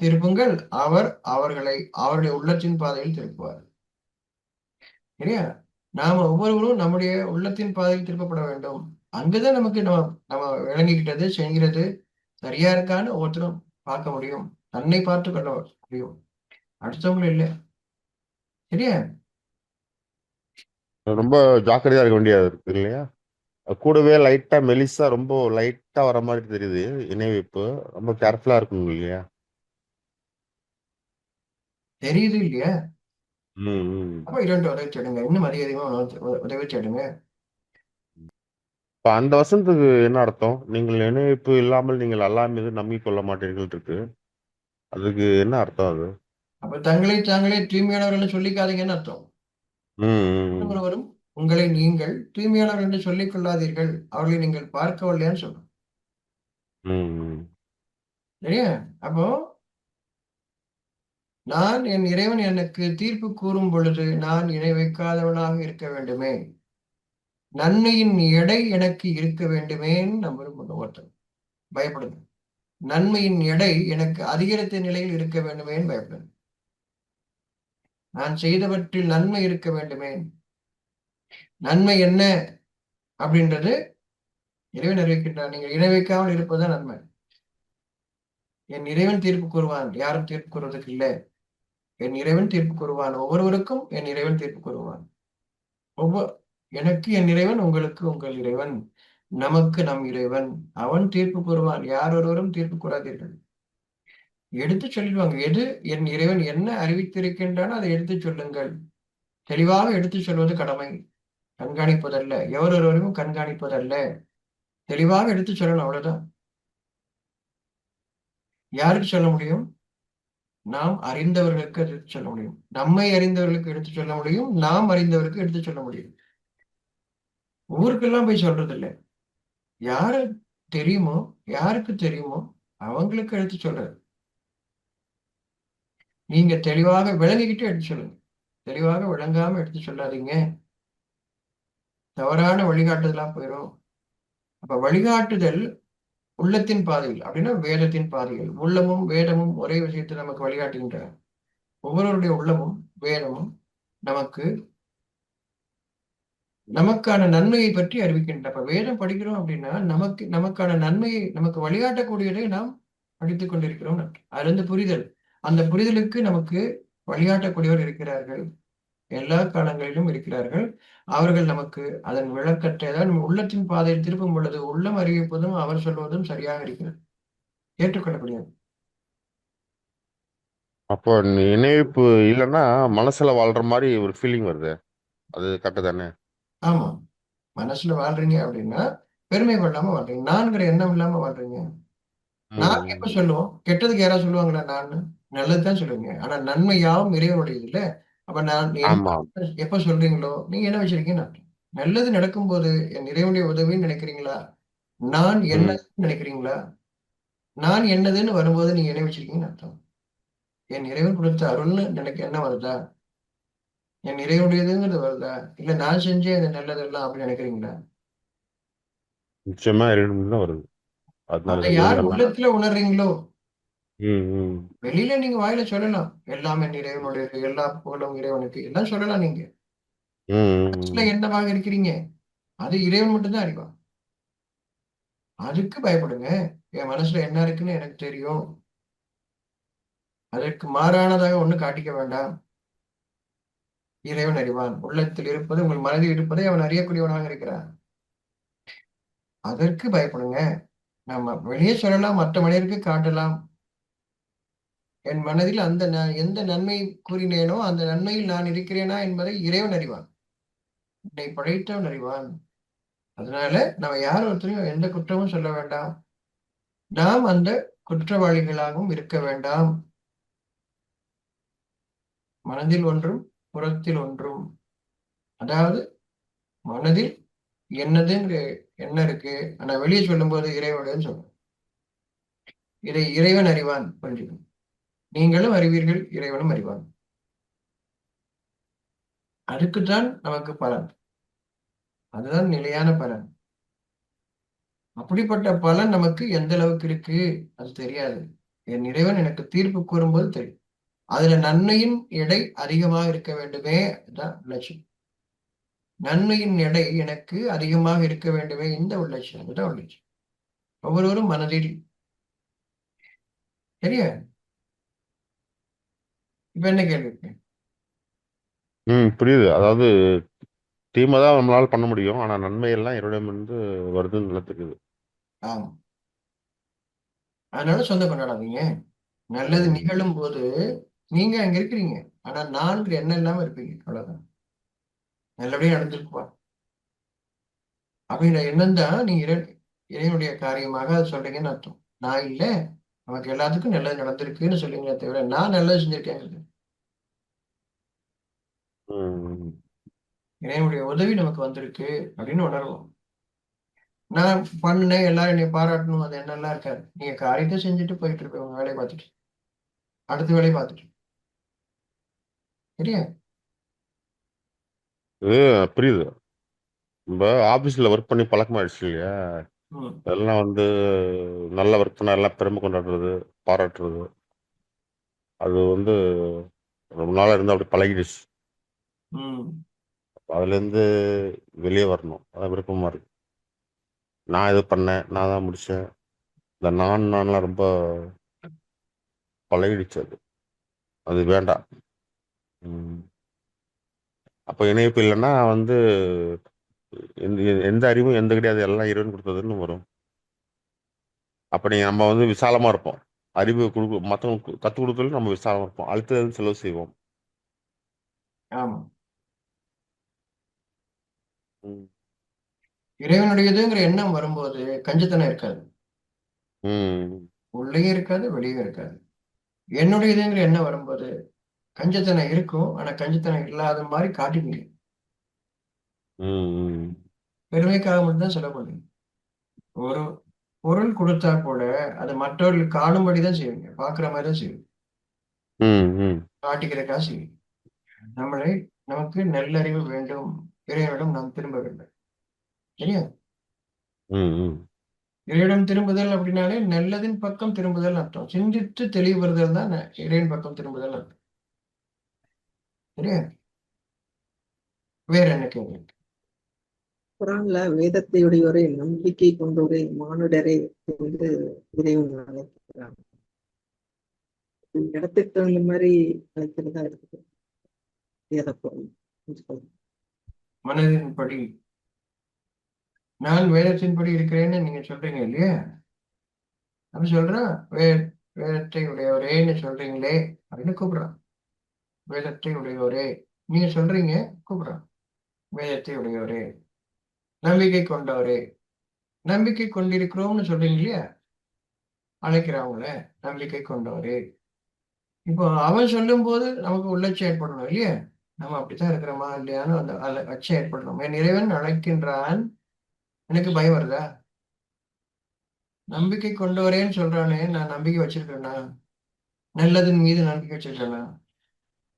திருப்புங்கள். அவர்களை அவருடைய உள்ளத்தின் பாதையில் திருப்புவார். சரியா? நாம ஒவ்வொருவரும் நம்முடைய உள்ளத்தின் பாதையில் திருப்பப்பட வேண்டும். அங்குதான் நமக்கு நம்ம விளங்கிக்கிட்டது செய்கிறது சரியா இருக்கான்னு ஒவ்வொருத்தரும் பார்க்க முடியும். தன்னை பார்த்து கொள்ள முடியும், அடுத்தவங்களும் இல்லை. சரியா? ரொம்ப ஜாக்கிரதையா இருக்க வேண்டியது இருக்கு இல்லையா? கூடவே லைட்டா மெலிசா ரொம்ப லைட்டா வர மாதிரி தெரியுது இணை வைப்பு. ரொம்ப கேர்ஃபுல்லா இருக்கணும் இல்லையா? தெரியுது இல்லையா? அப்ப இரண்டு உதவி தேடுங்க. இன்னும் அதிகமா உதவி தேடுங்க. இப்ப அந்த வசனத்துக்கு என்ன அர்த்தம்? நீங்கள் இணை வைப்பு இல்லாமல் நீங்கள் அல்லாஹ் மீது நம்பிக்கை கொள்ள மாட்டீர்கள் இருக்கு. அதுக்கு என்ன அர்த்தம் அது? அப்ப தாங்களே தூய்மையானவர்கள் சொல்லிக்காதீங்கன்னு அர்த்தம். ஒருவரும் உங்களை நீங்கள் தூய்மையானவர்கள் என்று சொல்லிக் கொள்ளாதீர்கள், அவர்களை நீங்கள் பார்க்கவில்லையான்னு சொல்றோம். சரியா? அப்போ நான் என் இறைவன் எனக்கு தீர்ப்பு கூறும் பொழுது நான் இணை வைக்காதவனாக இருக்க வேண்டுமே, நன்மையின் எடை எனக்கு இருக்க வேண்டுமேன்னு நம்ம ஒருத்தர் பயப்படுது. நன்மையின் எடை எனக்கு அதிகரித்த நிலையில் இருக்க வேண்டுமேன்னு பயப்படுறேன். நான் செய்தவற்றில் நன்மை இருக்க வேண்டுமே. நன்மை என்ன அப்படின்றது இறைவன் அறிவிக்கின்றான். நீங்கள் இணை வைக்காமல் இருப்பதுதான் நன்மை. என் இறைவன் தீர்ப்பு கூறுவான், யாரும் தீர்ப்பு கூறுவதற்கு இல்லை. என் இறைவன் தீர்ப்பு கூறுவான், ஒவ்வொருவருக்கும் என் இறைவன் தீர்ப்பு கூறுவான். எனக்கு என் இறைவன், உங்களுக்கு உங்கள் இறைவன், நமக்கு நம் இறைவன். அவன் தீர்ப்பு கூறுவான், யார் ஒருவரும் தீர்ப்பு கூறாதீர்கள். எடுத்து சொல்லிடுவாங்க. எது என் இறைவன் என்ன அறிவித்திருக்கின்றானோ அதை எடுத்து சொல்லுங்கள். தெளிவாக எடுத்து சொல்வது கடமை, கண்காணிப்பதல்ல. எவரொருவரையும் கண்காணிப்பதல்ல. தெளிவாக எடுத்து சொல்லணும், அவ்வளவுதான். யாருக்கு சொல்ல முடியும்? நாம் அறிந்தவர்களுக்கு எடுத்து சொல்ல முடியும். நம்மை அறிந்தவர்களுக்கு எடுத்து சொல்ல முடியும், நாம் அறிந்தவருக்கு எடுத்து சொல்ல முடியும். ஊருக்கெல்லாம் போய் சொல்றது இல்லை. யாரு தெரியுமோ, யாருக்கு தெரியுமோ அவங்களுக்கு எடுத்து சொல்றது. நீங்க தெளிவாக விளங்கிக்கிட்டு எடுத்து சொல்லுங்க. தெளிவாக விளங்காம எடுத்து சொல்லாதீங்க. தவறான வழிகாட்டுதலா போயிடும். அப்ப வழிகாட்டுதல் உள்ளத்தின் பாதையில் அப்படின்னா வேதத்தின் பாதையில். உள்ளமும் வேதமும் ஒரே விஷயத்தை நமக்கு வழிகாட்டுகின்றன. ஒவ்வொருவருடைய உள்ளமும் வேதமும் நமக்கு நமக்கான நன்மையை பற்றி அறிவிக்கின்றன. அப்ப வேதம் படிக்கிறோம் அப்படின்னா நமக்கான நன்மையை, நமக்கு வழிகாட்டக்கூடியதை நாம் படித்துக் கொண்டிருக்கிறோம். அதுல இருந்து புரிதல், அந்த புரிதலுக்கு நமக்கு வழிகாட்டக்கூடியவர் இருக்கிறார்கள். எல்லா காலங்களிலும் இருக்கிறார்கள். அவர்கள் நமக்கு அதன் விளக்கத்தை, அதாவது நம்ம உள்ளத்தின் பாதையில் திருப்பும் பொழுது உள்ளம் அறிவிப்பதும் அவர் சொல்வதும் சரியாக இருக்கிறது, ஏற்றுக்கொள்ளக்கூடியது. அப்போ இணைப்பு இல்லைன்னா மனசுல வாழ்ற மாதிரி ஒரு ஃபீலிங் வருது. அது கரெக்டு தானே? ஆமா, மனசுல வாழ்றீங்க அப்படின்னா பெருமை கொள்ளாம வாழ்றீங்க. நான்கிற எண்ணம் இல்லாம வாழ்றீங்க. நான் எப்ப ம். சொல்லுவோம்? கெட்டதுக்கு யாராவது சொல்லுவாங்களா? நான் நல்லதுதான் சொல்லுவீங்க. ஆனா நன்மை யாவும் இறைவனுடையது இல்ல. அப்ப நான் ஆமா. எப்ப சொல்றீங்களோ நீங்க என்ன வச்சிருக்கீங்கன்னு அர்த்தம். நல்லது நடக்கும்போது என் இறைவனுடைய உதவின்னு நினைக்கிறீங்களா? நான் என்ன ம். நினைக்கிறீங்களா? நான் என்னதுன்னு வரும்போது நீங்க என்ன வச்சிருக்கீங்கன்னு அர்த்தம். என் இறைவன் கொடுத்த அருள்னு என்ன வருதா? என் இறைவனுடையதுங்கிறது வருதா? இல்ல நான் செஞ்சே அந்த நல்லதெல்லாம் அப்படின்னு நினைக்கிறீங்களா? நிச்சயமா இறைவன் தான் வருது. அதனால அதை யார் இறைவன் தான். உள்ளத்துல உணர்றீங்களோ, ம். ம். வெளியில நீங்க வாயில சொல்லலாம். எல்லாம் என் இறைவனுடையது, எல்லா புகழும் இறைவனுக்கு, எல்லாம் சொல்லலாம் நீங்க. மனசுல ம். என்னவாக இருக்கிறீங்க? அது இறைவன் மட்டும்தான் அறிவான். அதுக்கு பயப்படுங்க. என் மனசுல என்ன இருக்குன்னு எனக்கு தெரியும். அதற்கு மாறானதாக ஒண்ணு காட்டிக்க வேண்டாம். இறைவன் அறிவான். உள்ளத்தில் இருப்பது, உங்கள் மனதில் இருப்பதை அவன் அறியக்கூடியவனாக இருக்கிறான். அதற்கு பயப்படுங்க. நம்ம வெளியே சொல்லலாம், மற்ற மனிதருக்கு காட்டலாம். என் மனதில் எந்த நன்மை கூறினேனோ அந்த நன்மையில் நான் இருக்கிறேனா என்பதை இறைவன் அறிவான். என்னை படைத்தவன் அறிவான். அதனால நம்ம யார் ஒருத்தரையும் எந்த குற்றமும் சொல்ல வேண்டாம். நாம் அந்த குற்றவாளிகளாகவும் இருக்க வேண்டாம். மனதில் ஒன்றும் புறத்தில் ஒன்றும். அதாவது மனதில் என்னதுன்னு என்ன இருக்கு, ஆனா வெளியே சொல்லும்போது இறைவனுடையன்னு சொல்லுவோம். இதை இறைவன் அறிவான். புரிஞ்சுக்கணும். நீங்களும் அறிவீர்கள், இறைவனும் அறிவான். அதுக்குத்தான் நமக்கு பலன். அதுதான் நிலையான பலன். அப்படிப்பட்ட பலன் நமக்கு எந்த அளவுக்கு இருக்கு அது தெரியாது. என் இறைவன் எனக்கு தீர்ப்பு கூறும்போது தெரியும். அதுல நன்மையின் எடை அதிகமாக இருக்க வேண்டுமே, அதுதான் லட்சியம். நன்மையின் எடை எனக்கு அதிகமாக இருக்க வேண்டுமே, இந்த உள்ளட்சியம், அதுதான் உள்ளட்சியம். ஒவ்வொருவரும் மனதில் சரியா? இப்ப என்ன கேள்வி இருக்கு? ம். புரியுது. அதாவது தீமை தான் நம்மளால பண்ண முடியும். ஆனா நன்மை எல்லாம் இறைவனிடமிருந்து வருதுன்னு நல்லா தெரியுது. ஆமா. அதனால சொந்த கொண்டாடாதீங்க. நல்லது ம். நிகழும் போது நீங்க அங்க இருக்கிறீங்க. ஆனா நான்கு எண்ணம் இல்லாம இருப்பீங்க. அவ்வளவுதான். நல்லபடியா நடந்திருக்குப்பா அப்படிங்கிற எண்ணம் தான் நீங்க இறைவனுடைய காரியமாக அதை சொல்றீங்கன்னு அர்த்தம். நான் இல்ல, நமக்கு எல்லாத்துக்கும் நல்லது நடந்திருக்குன்னு சொல்றீங்களே தவிர நான் நல்லது செஞ்சிருக்கேன். ம். இறைவனுடைய உதவி நமக்கு வந்திருக்கு அப்படின்னு உணர்வோம். நான் பண்ணேன், எல்லாரும் என்னை பாராட்டணும், அது என்னெல்லாம் இருக்காது. நீங்க காரியத்தை செஞ்சுட்டு போயிட்டு இருப்பீங்க, உங்க வேலையை பார்த்துட்டு, அடுத்த வேலையை பார்த்துட்டு. சரியா? இது புரியுது. நம்ம ஆபீஸ்ல ஒர்க் பண்ணி பழக்கமாயிடுச்சு இல்லையா? ம். இதெல்லாம் வந்து நல்ல ஒர்க் பண்ணா எல்லாம் பெருமை கொண்டாடுறது, பாராட்டுறது. அது வந்து ரொம்ப நாளா இருந்து அப்படி பழகிடுச்சு. ம். அதுலேருந்து வெளியே வரணும். அதான் விருப்பமா இருக்கு. நான் இது பண்ணேன், நான் தான் முடிச்சேன். இந்த நான்லாம் ரொம்ப பழகிடுச்சு அது. அது வேண்டாம். ம். அப்போ இணைப்பு இல்லைன்னா வந்து எந்த எந்த அறிவும் எந்த கிடையாது, எல்லாம் இறைவன் கொடுத்ததுன்னு வரும். அப்படி நம்ம வந்து விசாலமா இருப்போம். அறிவு கொடுக்க மற்றவங்களுக்கு கற்றுக் கொடுக்கறது நம்ம விசாலமா இருப்போம். அடுத்தது செலவு செய்வோம். ஆமா. ம். இறைவனுடையதுங்கிற எண்ணம் வரும்போது கஞ்சத்தனம் இருக்காது. ம். உள்ளேயும் இருக்காது, வெளியும் இருக்காது. என்னுடையதுங்கிற எண்ணம் வரும்போது கஞ்சத்தனம் இருக்கும். ஆனா கஞ்சத்தனம் இல்லாத மாதிரி காட்டிப்பீங்க. ம். பெருமைக்காக மட்டும்தான் செலவு பண்ணுவீங்க. ஒரு பொருள் கொடுத்தா கூட அது மற்றவர்களுக்கு காணும்படிதான் செய்வீங்க. பார்க்குற மாதிரி தான் செய்வீங்க. ம். ம். காட்டிக்கிறதுக்காக செய்வீங்க. நம்மளை நமக்கு நல்லறிவு வேண்டும். இறைவனிடம் நாம் திரும்ப வேண்டும். சரியா? ம். ம். இறைவனிடம் திரும்புதல் அப்படின்னாலே நல்லதின் பக்கம் திரும்புதல் அர்த்தம். சிந்தித்து தெளிவு வருதல் தான் இறைவன் பக்கம் திரும்புதல் அர்த்தம். சரியா? வேற என்ன கேள்வி? குரான்ல வேதத்தை உடையோரை நம்பிக்கை கொண்டோரை மானுடரை என்று இறைவன் அழைக்கிறான். இடத்துக்கு தகுந்த மாதிரி அழைக்கிறதா இருக்குது வேத பொருள். மனதின்படி நான் வேதத்தின்படி இருக்கிறேன்னு நீங்க சொல்றீங்க இல்லையா? அப்படி சொல்றான். வேதத்தை உடையவரேன்னு சொல்றீங்களே அப்படின்னு கூப்பிடுறான். வேதத்தை உடையவரே நீங்க சொல்றீங்க, கூப்பிடுறான். வேதத்தை உடையவரே, நம்பிக்கை கொண்டவரே. நம்பிக்கை கொண்டிருக்கிறோம்னு சொல்றீங்க இல்லையா? அழைக்கிறவங்கள நம்பிக்கை கொண்டவரே. இப்போ அவன் சொல்லும் போது நமக்கு உள்ளட்சி ஏற்படணும் இல்லையா? நம்ம அப்படித்தான் இருக்கிறோமா இல்லையான்னு அந்த அச்சம் ஏற்படணும். என் இறைவன் அழைக்கின்றான், எனக்கு பயம் வருதா? நம்பிக்கை கொண்டவரேன்னு சொல்றானே, நான் நம்பிக்கை வச்சிருக்கிறேனா? நல்லதின் மீது நம்பிக்கை வச்சிருக்கிறேனா?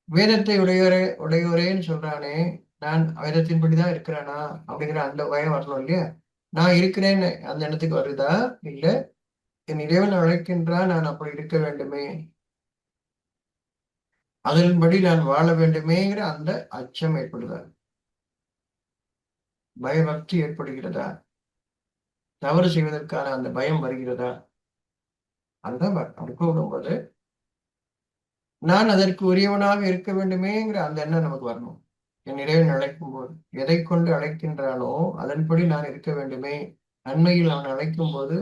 வேதத்தை உடையோரேன்னு சொல்றானே, நான் வேதத்தின்படிதான் இருக்கிறானா அப்படிங்கிற அந்த பயம் வரணும் இல்லையா? நான் இருக்கிறேன்னு அந்த எண்ணத்துக்கு வருதா? இல்ல என் இறைவன் அழைக்கின்றான், நான் அப்படி இருக்க வேண்டுமே, அதன்படி நான் வாழ வேண்டுமேங்கிற அந்த அச்சம் ஏற்படுதா? பயபக்தி ஏற்படுகிறதா? தவறு செய்வதற்கான அந்த பயம் வருகிறதா? அதுதான் அப்படி கூப்பிடும்போது நான் அதற்கு உரியவனாக இருக்க வேண்டுமேங்கிற அந்த எண்ணம் நமக்கு வரணும். என் இறைவன் அழைக்கும் போது எதை கொண்டு அழைக்கின்றானோ அதன்படி நான் இருக்க வேண்டுமே. நன்மையில் அவன் அழைக்கும் போது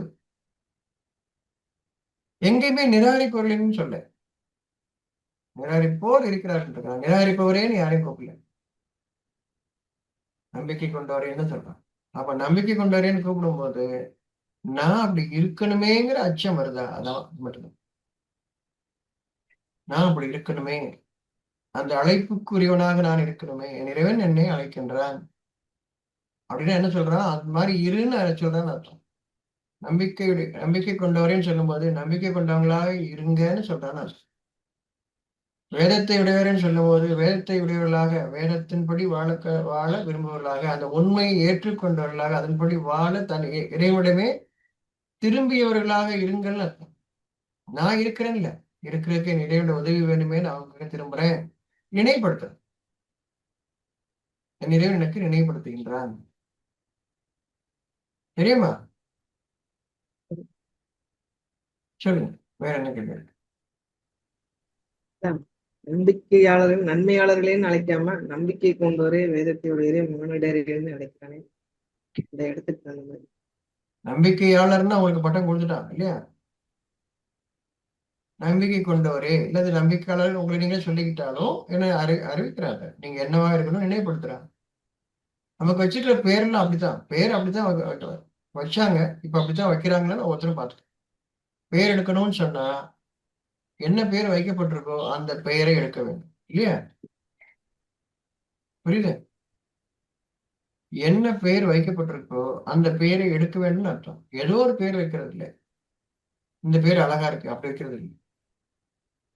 எங்கேயுமே நிராகரிப்பவர்களையும் சொல்ல, நிராகரிப்போர் இருக்கிறார்கள். நிராகரிப்பவரேன்னு யாரையும் கூப்பிடல, நம்பிக்கை கொண்டவரேன்னு சொல்றான். அப்ப நம்பிக்கை கொண்டவரேன்னு கூப்பிடும்போது நான் அப்படி இருக்கணுமேங்கிற அச்சம் வருதா? அதான் மட்டும்தான். நான் அப்படி இருக்கணுமே, அந்த அழைப்புக்குரியவனாக நான் இருக்கணுமே, என் இறைவன் என்னை அழைக்கின்றான் அப்படின்னா என்ன சொல்றான்? அது மாதிரி இருன்னு சொல்றான்னு அர்த்தம். நம்பிக்கை கொண்டவரேன்னு சொல்லும்போது நம்பிக்கை கொண்டவங்களாக இருங்கன்னு சொல்றான்னு அர்த்தம். வேதத்தை உடையவரேன்னு சொல்லும்போது வேதத்தை உடையவர்களாக, வேதத்தின்படி வாழ விரும்புவர்களாக, அந்த உண்மையை ஏற்றுக்கொண்டவர்களாக, அதன்படி வாழ தன் இறைவனிடமே திரும்பியவர்களாக இருங்கள்னு அர்த்தம். நான் இருக்கிறேன்ல, இருக்கிறதுக்கு என் இறைவனோட உதவி வேண்டுமே, நான் அவங்க திரும்புறேன். நினைவுபடுத்த என் இறைவன் எனக்கு நினைவுபடுத்துகின்றான். தெரியுமா? சொல்லுங்க, வேற என்ன கேள்வி? நம்பிக்கையாளர்கள் நன்மையாளர்களேன்னு அழைக்காம நம்பிக்கை கொண்டோரே வேதத்தை உடையோரே மானுடரேன்னு அழைக்கிறானே, இந்த இடத்துக்கு தகுந்த மாதிரி. நம்பிக்கையாளர்னு அவங்களுக்கு பட்டம் கொடுத்துட்டான் இல்லையா? நம்பிக்கை கொண்டவரே இல்லது நம்பிக்கையாளர் உங்களை நீங்க சொல்லிக்கிட்டாலும் என்ன அறிவிக்கிறாங்க. நீங்க என்னவா இருக்கணும் நினைவுபடுத்துறாங்க. நமக்கு வச்சுக்கிற பேரெல்லாம் அப்படித்தான். பேர் அப்படித்தான் வச்சாங்க. இப்ப அப்படித்தான் வைக்கிறாங்கன்னு ஒருத்தரும் பார்த்துட்டேன். பேர் எடுக்கணும்னு சொன்னா என்ன பேர் வைக்கப்பட்டிருக்கோ அந்த பெயரை எடுக்க வேண்டும் இல்லையா? புரியுது? என்ன பெயர் வைக்கப்பட்டிருக்கோ அந்த பெயரை எடுக்க வேண்டும்னு அர்த்தம். ஏதோ ஒரு பேர் வைக்கிறது இல்லை. இந்த பேர் அழகா இருக்கு அப்படி வைக்கிறது இல்லை.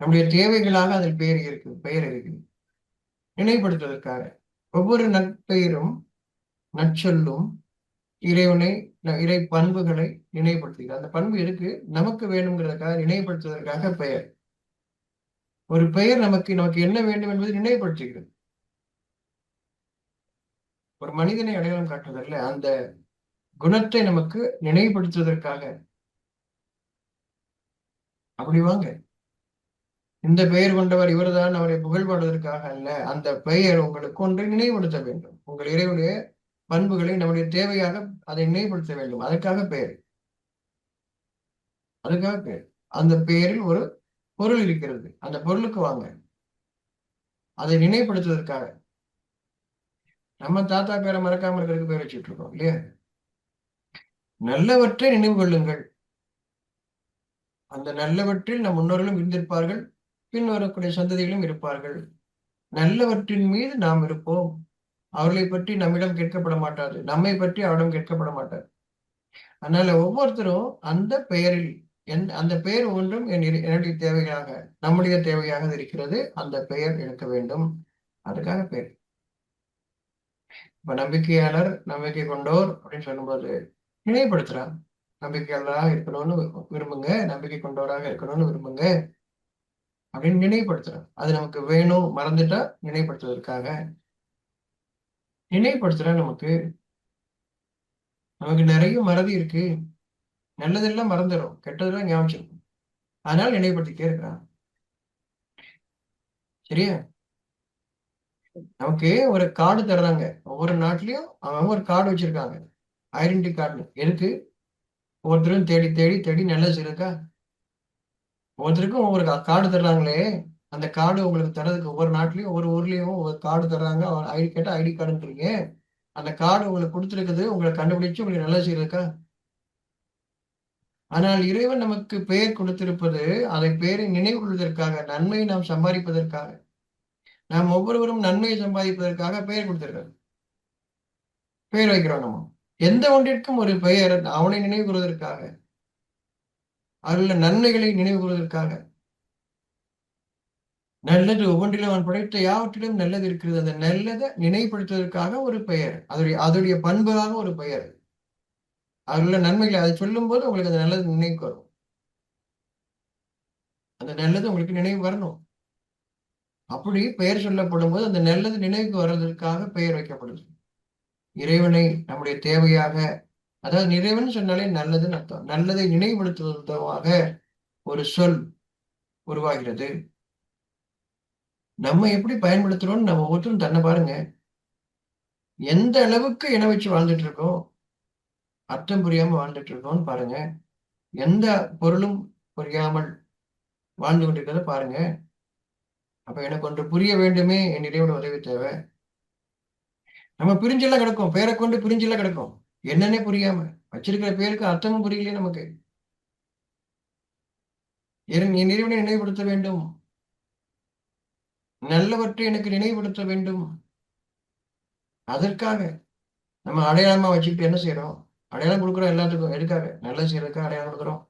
நம்முடைய தேவைகளாக அதில் பெயர் இருக்கு நினைவுபடுத்துவதற்காக. ஒவ்வொரு நற்பெயரும் நற்சொல்லும் இறைவனை இறை பண்புகளை நினைவுபடுத்துகிறது. அந்த பண்பு எதுக்கு? நமக்கு வேணுங்கிறதுக்காக, நினைவுபடுத்துவதற்காக பெயர். ஒரு பெயர் நமக்கு நமக்கு என்ன வேண்டும் என்பதை நினைவுபடுத்துகிறது. ஒரு மனிதனை அடையாளம் காட்டுவதல்ல, அந்த குணத்தை நமக்கு நினைவுபடுத்துவதற்காக. அப்படி வாங்க, இந்த பெயர் கொண்டவர் இவர்தான், அவரை புகழ்பாடுவதற்காக அல்ல. அந்த பெயர் உங்களுக்கு ஒன்றை நினைவுபடுத்த வேண்டும். உங்கள் இறைவனுடைய பண்புகளை நம்முடைய தேவையாக அதை நினைவுபடுத்த வேண்டும். அதற்காக பெயர். அதுக்காக பெயர். அந்த பெயரில் ஒரு பொருள் இருக்கிறது. அந்த பொருளுக்கு வாங்க, அதை நினைவுபடுத்துவதற்காக. நம்ம தாத்தா பேரை மறக்காம இருக்கிறதுக்கு பேர் வச்சுட்டு இருக்கோம் இல்லையா? நல்லவற்றை நினைவு கொள்ளுங்கள். அந்த நல்லவற்றில் நம் முன்னோர்களும் இருந்திருப்பார்கள், பின் வரக்கூடிய சந்ததிகளும் இருப்பார்கள். நல்லவற்றின் மீது நாம் இருப்போம். அவர்களை பற்றி நம்மிடம் கேட்கப்பட மாட்டாது, நம்மை பற்றி அவரிடம் கேட்கப்பட மாட்டாது. அதனால ஒவ்வொருத்தரும் அந்த பெயரில் அந்த பெயர் ஒன்றும் என்னுடைய தேவையாக, நம்முடைய தேவையாக இருக்கிறது. அந்த பெயர் எடுக்க வேண்டும். அதுக்காக பெயர். இப்ப நம்பிக்கையாளர், நம்பிக்கை கொண்டோர் அப்படின்னு சொல்லும்போது நினைவுபடுத்துறான். நம்பிக்கையாளராக இருக்கணும்னு விரும்புங்க, நம்பிக்கை கொண்டவராக இருக்கணும்னு விரும்புங்க அப்படின்னு நினைவுபடுத்துறான். அது நமக்கு வேணும், மறந்துட்டா நினைவுபடுத்துவதற்காக நினைவுபடுத்துறா. நமக்கு நிறைய மறதி இருக்கு. நல்லதெல்லாம் மறந்துடும், கெட்டதெல்லாம் ஞாபகம் இருக்கும். அதனால நினைவுபடுத்திட்டே இருக்கிறான். சரியா? நமக்கு ஒரு கார்டு தர்றாங்க. ஒவ்வொரு நாட்டிலையும் அவங்க ஒரு கார்டு வச்சிருக்காங்க, ஐடென்டிட்டி கார்டு. எதுக்கு? ஒவ்வொருத்தரும் தேடி தேடி தேடி நல்லது செய்யறதுக்கா? ஒவ்வொருத்தருக்கும் ஒவ்வொரு கார்டு தர்றாங்களே, அந்த கார்டு உங்களுக்கு தர்றதுக்கு ஒவ்வொரு நாட்டிலையும் ஒவ்வொரு ஊர்லயும் ஒவ்வொரு கார்டு தர்றாங்க. ஐடி கேட்டா ஐடி கார்டுன்றீங்க. அந்த கார்டு உங்களுக்கு கொடுத்துருக்குது உங்களை கண்டுபிடிச்சு உங்களுக்கு நல்லது செய்யறதுக்கா? ஆனால் இறைவன் நமக்கு பெயர் கொடுத்திருப்பது அதை பெயரை நினைவு கொள்வதற்காக, நன்மையை நாம் சம்பாதிப்பதற்காக. நாம் ஒவ்வொருவரும் நன்மையை சம்பாதிப்பதற்காக பெயர் கொடுத்திருக்காரு. பெயர் வைக்கிறோம். நம்ம எந்த ஒன்றிற்கும் ஒரு பெயர், அவனை நினைவு கூறுவதற்காக, அவருள்ள நன்மைகளை நினைவு கூறுவதற்காக. நல்லது ஒவ்வொன்றிலும் அவன் படைத்த யாவற்றிலும் நல்லது இருக்கிறது. அந்த நல்லதை நினைவுபடுத்துவதற்காக ஒரு பெயர், அதோடைய பண்புக்காக ஒரு பெயர். அவருள்ள நன்மைகளை அதை சொல்லும் போது உங்களுக்கு அந்த நல்லது நினைவுக்கு வரும். அந்த நல்லது உங்களுக்கு நினைவு வரணும். அப்படி பெயர் சொல்லப்படும் போது அந்த நல்லது நினைவுக்கு வர்றதற்காக பெயர் வைக்கப்படுது. இறைவனை நம்முடைய தேவையாக, அதாவது இறைவன் சொன்னாலே நல்லதுன்னு அர்த்தம். நல்லதை நினைவுபடுத்துவதற்காக ஒரு சொல் உருவாகிறது. நம்ம எப்படி பயன்படுத்துறோம்னு நம்ம ஒவ்வொருத்தரும் தன்னை பாருங்க. எந்த அளவுக்கு இணை வச்சு வாழ்ந்துட்டு இருக்கோம், அர்த்தம் புரியாம வாழ்ந்துட்டு இருக்கோம்னு பாருங்க. எந்த பொருளும் புரியாமல் வாழ்ந்து கொண்டிருக்கிறத பாருங்க. அப்ப எனக்கு ஒன்று புரிய வேண்டுமே, என் இறைவனோட உதவி தேவை. நம்ம பிரிஞ்செல்லாம் கிடக்கும், பேரை கொண்டு பிரிஞ்செல்லாம் கிடக்கும். என்னன்னே புரியாம வச்சிருக்கிற பேருக்கு அர்த்தமும் புரியலையே நமக்கு. என் இறைவனை நினைவுபடுத்த வேண்டும், நல்லவற்றை எனக்கு நினைவுபடுத்த வேண்டும். அதற்காக நம்ம அடையாளமா வச்சுக்கிட்டு என்ன செய்யறோம்? அடையாளம் கொடுக்குறோம் எல்லாத்துக்கும். எதுக்காக? நல்லது செய்யறதுக்காக அடையாளம் கொடுக்குறோம்.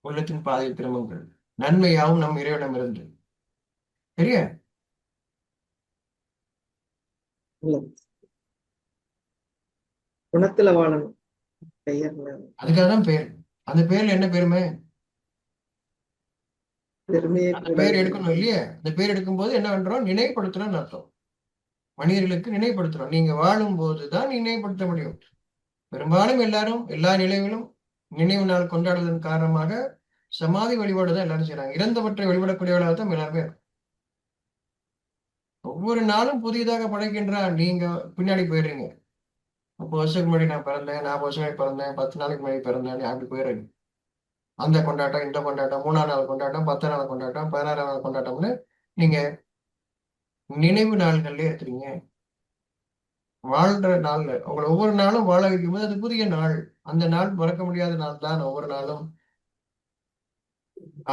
உள்ளத்தின் பாதை திரும்புங்கள், நன்மையாவும் நம் இறைவனம் இருந்து. சரியா? குணத்துல வாழணும். பெயர் அதுக்காக தான் பெயர். அந்த பெயர்ல என்ன பெருமை? பெருமையை அந்த பெயர் எடுக்கணும் இல்லையா? அந்த பெயர் எடுக்கும் போது என்ன பண்றோம்? நினைவுபடுத்துறோம்னு அர்த்தம். மனிதர்களுக்கு நினைவுபடுத்துறோம். நீங்க வாழும் போதுதான் நினைவுபடுத்த முடியும். பெரும்பாலும் எல்லாரும் எல்லா நிலையிலும் நினைவு நாள் கொண்டாடுவதன் காரணமாக சமாதி வழிபாடு தான் எல்லாரும் செய்யறாங்க. இறந்தவற்றை வழிபடக்கூடியவர்களாக தான் எல்லாருமே. ஒவ்வொரு நாளும் புதியதாக படைக்கின்றான். நீங்க பின்னாடி போயிடுறீங்க. 30 வருஷத்துக்கு முன்னாடி நான் பிறந்தேன், 40 வருஷம் முன்னாடி பிறந்தேன், 10 நாளைக்கு முன்னாடி பிறந்தேன், அப்படி போயிடுறீங்க. அந்த கொண்டாட்டம், இந்த கொண்டாட்டம், 3ஆம் நாள் கொண்டாட்டம், 10ஆம் நாள் கொண்டாட்டம், 16ஆம் நாள் கொண்டாட்டம்னு நீங்க நினைவு நாள்கள்ல இருக்கிறீங்க. வாழ்ற நாள்ல உங்களை ஒவ்வொரு நாளும் வாழ வைக்கும் போது அது புதிய நாள். அந்த நாள் மறக்க முடியாத நாள் தான் ஒவ்வொரு நாளும்.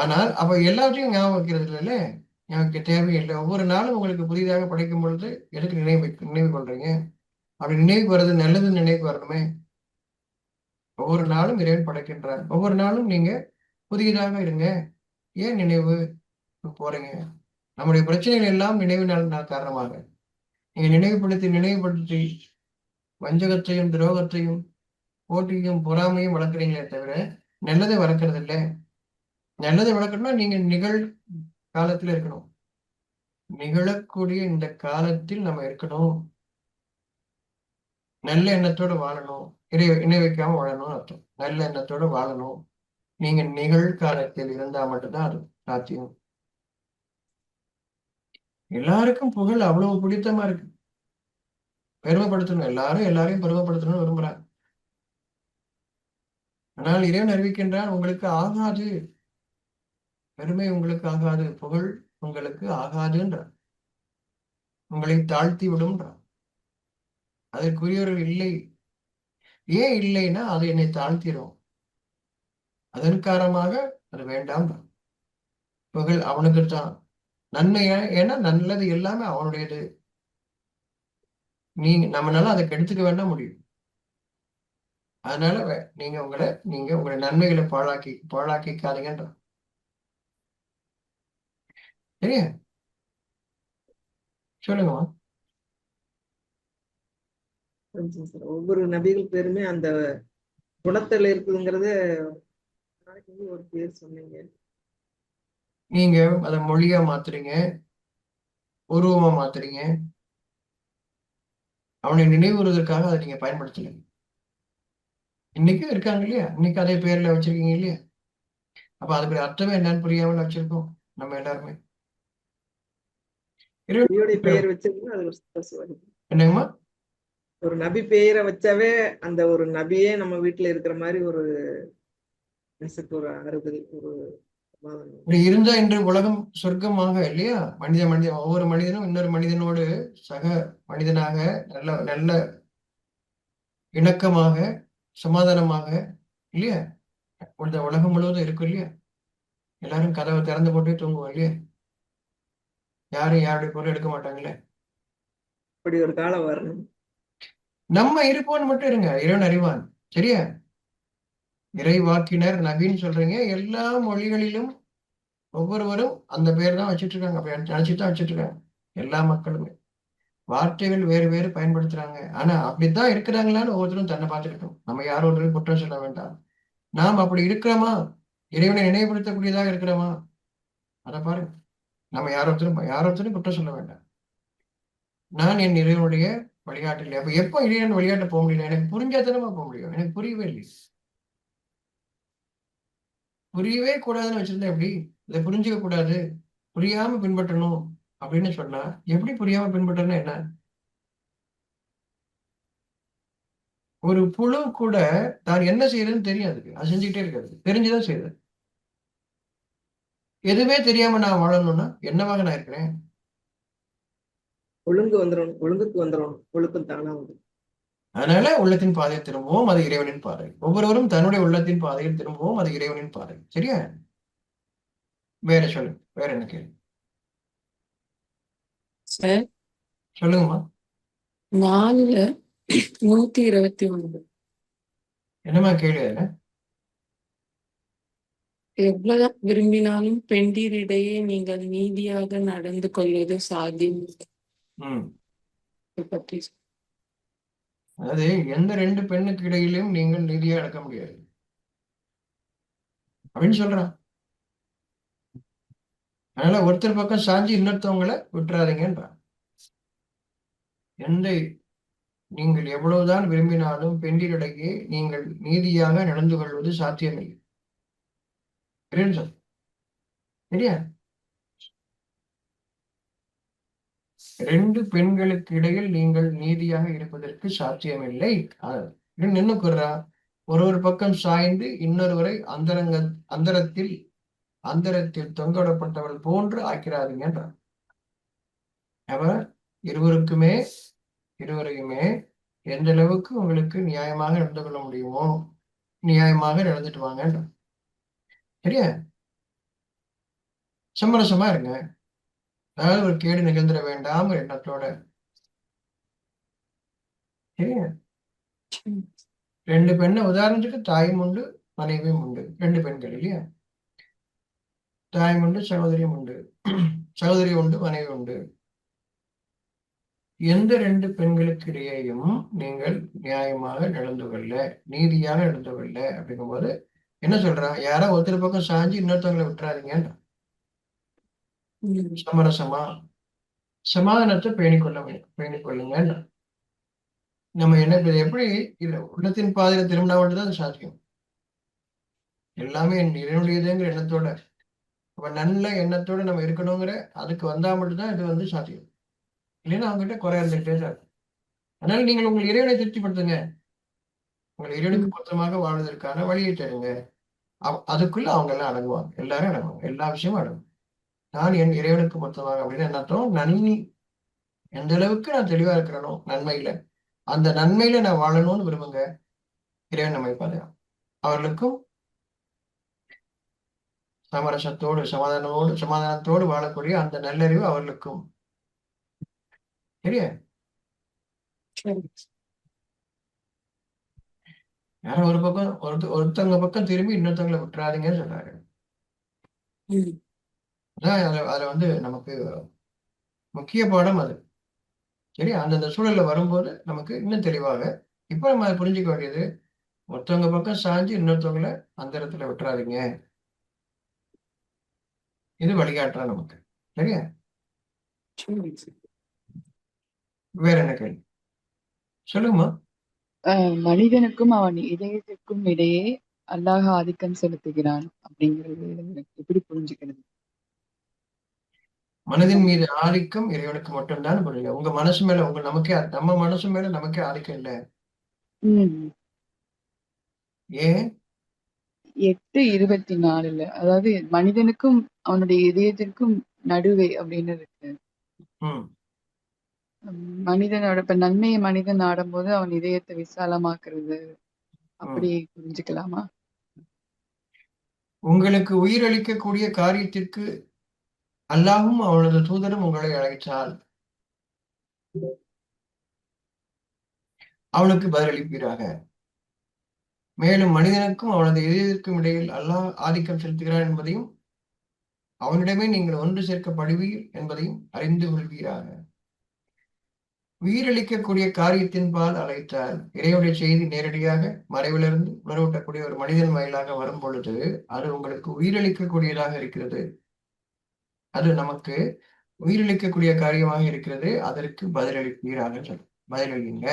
ஆனால் அப்ப எல்லாத்தையும் ஞாபகம் வைக்கிறது இல்லைல்ல, எனக்கு தேவையில்லை. ஒவ்வொரு நாளும் உங்களுக்கு புதிதாக படைக்கும் பொழுது எதுக்கு நினைவு கொள்றீங்க? அப்படி நினைவு வர்றது நல்லது, நினைவு வரணுமே. ஒவ்வொரு நாளும் இறைவன் படைக்கின்றார். ஒவ்வொரு நாளும் நீங்க புதியதாக இருங்க. ஏன் நினைவு போறீங்க? நம்முடைய பிரச்சனைகள் எல்லாம் நினைவு நாள் காரணமாக. நீங்க நினைவுபடுத்தி வஞ்சகத்தையும் துரோகத்தையும் போட்டியும் பொறாமையும் வளர்க்குறீங்களே தவிர நல்லதை வளர்க்கறது இல்லை. நல்லதை வளர்க்கணும்னா நீங்க நிகழ் காலத்துல இருக்கணும். நிகழக்கூடிய இந்த காலத்தில் நம்ம இருக்கணும். நல்ல எண்ணத்தோட வாழணும். இணை வைக்காம வாழணும்னு அர்த்தம். நல்ல எண்ணத்தோட வாழணும். நீங்க நிகழ்காலத்தில் இருந்தா மட்டும்தான் அது சாத்தியம். எல்லாருக்கும் புகழ் அவ்வளவு பிடித்தமா இருக்கு. பெருமைப்படுத்தணும். எல்லாரும் எல்லாரையும் பெருமைப்படுத்தணும்னு விரும்புறாங்க. ஆனால் இறைவன் அறிவிக்கின்றான், உங்களுக்கு ஆகாது. பெருமை உங்களுக்கு ஆகாது. புகழ் உங்களுக்கு ஆகாதுன்றான். உங்களை தாழ்த்தி விடும்ன்றான். அதற்குரியவர்கள் இல்லை. ஏன் இல்லைன்னா அது என்னை தாழ்த்திடும். அதன் காரணமாக அது வேண்டாம். புகழ் அவனுக்குத்தான். நன்மையா, ஏன்னா நல்லது எல்லாமே அவனுடையது. நம்மளால அதை கெடுத்துக்க வேண்டாம் முடியும். அதனால நீங்க உங்களை நன்மைகளை பாழாக்கிக்காதீங்கன்ற. சரியா? சொல்லுங்கம்மா. ஒவ்வொரு நபிகள் பேருமே அந்த குணத்துல இருக்குதுங்கிறத ஒரு பேர் சொன்னீங்க. நீங்க அதை மொழியா மாத்துறீங்க, உருவமா மாத்துறீங்க. அவனை நினைவுறுவதற்காக அதை நீங்க பயன்படுத்தல. இன்னைக்கும் இருக்காங்க இல்லையா? இன்னைக்கு அதே பேர்ல வச்சிருக்கீங்க இல்லையா? அப்ப அதுக்கு அர்த்தமே என்னன்னு புரியாமல் வச்சிருக்கோம் நம்ம எல்லாருமே. பெயர் வச்சிருந்தா அது ஒரு சந்தோஷம். என்னங்கம்மா? ஒரு நபி பெயரை வச்சாவே அந்த ஒரு நபியே நம்ம வீட்டுல இருக்கிற மாதிரி ஒரு ஒரு ஆறுதல், ஒரு இப்படி இருந்தா இன்று உலகம் சொர்க்கமாக இல்லையா? ஒவ்வொரு மனிதனும் இன்னொரு மனிதனோடு சக மனிதனாக நல்ல நல்ல இணக்கமாக சமாதானமாக இல்லையா? இந்த உலகம் முழுவதும் இருக்கும் இல்லையா? எல்லாரும் கதவை திறந்து போட்டு தூங்குவோம் இல்லையா? யாரும் யாருடைய பொருள் எடுக்க மாட்டாங்களே. அப்படி ஒரு காலம் வரணும். நம்ம இருப்போம்னு மட்டும் இருங்க. இறைவன் அறிவான். சரியா? இறைவாக்கினர் நபின்னு சொல்றீங்க. எல்லா மொழிகளிலும் ஒவ்வொருவரும் அந்த பேர் தான் வச்சுட்டு இருக்காங்க. அப்ப நினைச்சுதான் வச்சுட்டு இருக்காங்க எல்லா மக்களுமே. வார்த்தைகள் வேறு வேறு பயன்படுத்துறாங்க. ஆனா அப்படித்தான் இருக்கிறாங்களான்னு ஒவ்வொருத்தரும் தன்னை பார்த்துக்கிட்டோம். நம்ம யாரோ ஒருத்தரும் குற்றம் சொல்ல வேண்டாம். நாம் அப்படி இருக்கிறோமா? இறைவனை நினைவுபடுத்தக்கூடியதாக இருக்கிறோமா? அதை பாருங்க. நம்ம யாரொருத்தரும் குற்றம் சொல்ல வேண்டாம். நான் என் இறைவனுடைய வழிகாட்டில். அப்ப எப்போ இறைவன் வழிகாட்ட போக முடியல? எனக்கு புரிஞ்சாதானமா போக முடியும். எனக்கு புரியவே இல்லை. புரியவே கூடாதுன்னு வச்சிருந்தா எப்படி? இதை புரிஞ்சுக்க கூடாது, புரியாம பின்பற்றணும் அப்படின்னு சொன்னா எப்படி புரியாம பின்பற்றணும்? என்ன? ஒரு புழு கூட தான் என்ன செய்யறதுன்னு தெரியாது. அது செஞ்சுக்கிட்டே இருக்காது. தெரிஞ்சுதான் செய்யுது. எதுவுமே தெரியாம நான் வாழணும்னா என்னவாக நான் இருக்கிறேன்? ஒழுங்குக்கு வந்துடணும். ஒழுக்கம் தானா வந்து. அதனால உள்ளத்தின் பாதையை திரும்புவோம், அது இறைவனின் பாதை. ஒவ்வொருவரும் தன்னுடைய உள்ளத்தின் பாதையில் திரும்புவோம், அது இறைவனின் பாதை. சரியா? வேற சொல்லு. வேற என்ன கேள்வி? சார், சொல்லுங்கம்மா. 4:129 என்னம்மா கேள்வி? அதுல எவ்வளவு விரும்பினாலும் பெண்டிரிடையே நீங்கள் நீதியாக நடந்து கொள்வது சாத்தியம் பற்றி. அதாவது எந்த ரெண்டு பெண்ணுக்கு இடையிலும் நீங்கள் நீதியா நடக்க முடியாது அப்படின்னு சொல்றான். அதனால ஒருத்தர் பக்கம் சாஞ்சி இன்னொருத்தவங்களை விட்டுறாதீங்கன்றான். நீங்கள் எவ்வளவுதான் விரும்பினாலும் பெண்டிரிடையே நீங்கள் நீதியாக நடந்து கொள்வது சாத்தியமில்லை. சரியா? ரெண்டு பெண்களுக்கு இடையில் நீங்கள் நீதியாக இருப்பதற்கு சாத்தியமில்லை. நின்று கூறா, ஒரு பக்கம் சாய்ந்து இன்னொருவரை அந்தரத்தில் தொங்கவிடப்பட்டவள் போன்று ஆக்கிறாதீங்கன்றார். அவர் இருவரையுமே எந்த அளவுக்கு உங்களுக்கு நியாயமாக நடந்து கொள்ள முடியுமோ நியாயமாக நடந்துட்டு வாங்க. சரியா? சமரசமா இருங்க. அதாவது ஒரு கேடு நிகழ்ந்துட வேண்டாம் எண்ணத்தோட. சரியா? ரெண்டு பெண்ணை உதாரணத்துக்கு தாயும் உண்டு மனைவியும் உண்டு. ரெண்டு பெண்கள் இல்லையா? தாயும் உண்டு சகோதரியும் உண்டு. சகோதரி உண்டு மனைவி உண்டு. எந்த ரெண்டு பெண்களுக்கு இடையேயும் நீங்கள் நியாயமாக நடந்து கொள்ள, நீதியாக நடந்து கொள்ள அப்படிங்கும்போது என்ன சொல்றான்? யாரோ ஒருத்தர் பக்கம் சாஞ்சி இன்னொருத்தவங்களை விட்டுறாதீங்க. ம். சமரசமா சமாதானத்தை பேணிக்கொள்ளுங்க. நம்ம என்ன இப்ப எப்படி இல்ல உள்ளத்தின் பாதையில திரும்பினா மட்டும்தான் அது சாத்தியம். எல்லாமே என் இறைவனுடையதுங்கிற எண்ணத்தோட, அப்ப நல்ல எண்ணத்தோட நம்ம இருக்கணுங்கிற அதுக்கு வந்தா மட்டும்தான் இது வந்து சாத்தியம். இல்லைன்னா அவங்ககிட்ட குறை இருந்துகிட்டே தான் இருக்கும். அதனால நீங்கள் உங்கள் இறைவனை திருப்திப்படுத்துங்க. உங்கள் இறைவனுக்கு ம். பொருத்தமாக வாழ்வதற்கான வழியை தருங்க. அதுக்குள்ள அவங்க எல்லாம் அடங்குவாங்க. எல்லாரும் அடங்குவாங்க. எல்லா விஷயமும் அடங்கும். நான் என் இறைவனுக்கு பொருத்தமாக அப்படின்னு என்ன அர்த்தம்? நன்மை எந்த அளவுக்கு நான் தெளிவா இருக்கிறனோ நன்மையில, அந்த நன்மையில நான் வாழணும்னு விரும்புங்க. இறைவன் நம்மை பாதுகாப்பான். அவர்களுக்கும் சமரசத்தோடு சமாதானத்தோடு வாழக்கூடிய அந்த நல்லறிவு அவர்களுக்கும். சரியா? சரி. யாரும் ஒரு பக்கம் ஒருத்தவங்க பக்கம் திரும்பி இன்னொருத்தவங்களை விட்டுறாதீங்கன்னு சொல்றாரு. ம். அதான் அதுல வந்து நமக்கு முக்கிய பாடம் அது. சரி, அந்தந்த சூழல்ல வரும்போது நமக்கு இன்னும் தெளிவாக இப்ப நம்ம அதை புரிஞ்சுக்க வேண்டியது, ஒருத்தவங்க பக்கம் சாஞ்சு இன்னொருத்தவங்களை அந்த இடத்துல விட்டுறாதீங்க. இது வழிகாட்டுறா நமக்கு. சரியா? சரி. வேற என்ன கேள்வி சொல்லுங்கம்மா. மனிதனுக்கும் அவன் இதயத்திற்கும் இடையே அல்லாஹ் ஆதிக்கம் செலுத்துகிறான் அப்படிங்கிறது எனக்கு எப்படி புரிஞ்சுக்கிறது? மனதின் மீது ஆதிக்கம் இறைவனுக்கு மட்டும்தான் புரியுங்க. உங்க மனசு மேல நம்ம மனசு மேல நமக்கே ஆதிக்கம் இல்லை. ம். ஏன்? 8:24 அதாவது மனிதனுக்கும் அவனுடைய இதயத்திற்கும் நடுவே அப்படின்னு இருக்கு. ம் மனிதனோட இப்ப நன்மையை மனிதன் நாடும்போது அவன் இதயத்தை விசாலமாக்குறது ம் அப்படி புரிஞ்சுக்கலாமா? உங்களுக்கு உயிரளிக்கக்கூடிய காரியத்திற்கு அல்லாஹ்வும் அவனது தூதரும் உங்களை அழைத்தால் அவனுக்கு பதிலளிப்பீராக. மேலும் மனிதனுக்கும் அவனது இதயத்திற்கும் இடையில் அல்லாஹ் ஆதிக்கம் செலுத்துகிறான் என்பதையும் அவனிடமே நீங்கள் ஒன்று சேர்க்கப்படுவீர் என்பதையும் அறிந்து கொள்வீராக. உயிரளிக்கக்கூடிய காரியத்தின் பால் அழைத்தால் இறைவனுடைய செய்தி நேரடியாக மறைவிலிருந்து உணர்வூட்டக்கூடிய ஒரு மனிதன் வாயிலாக வரும் பொழுது அது உங்களுக்கு உயிரளிக்கக்கூடியதாக இருக்கிறது. அது நமக்கு உயிரளிக்கக்கூடிய காரியமாக இருக்கிறது. அதற்கு பதிலளிப்பீராக சொல்லும். பதிலளிங்க,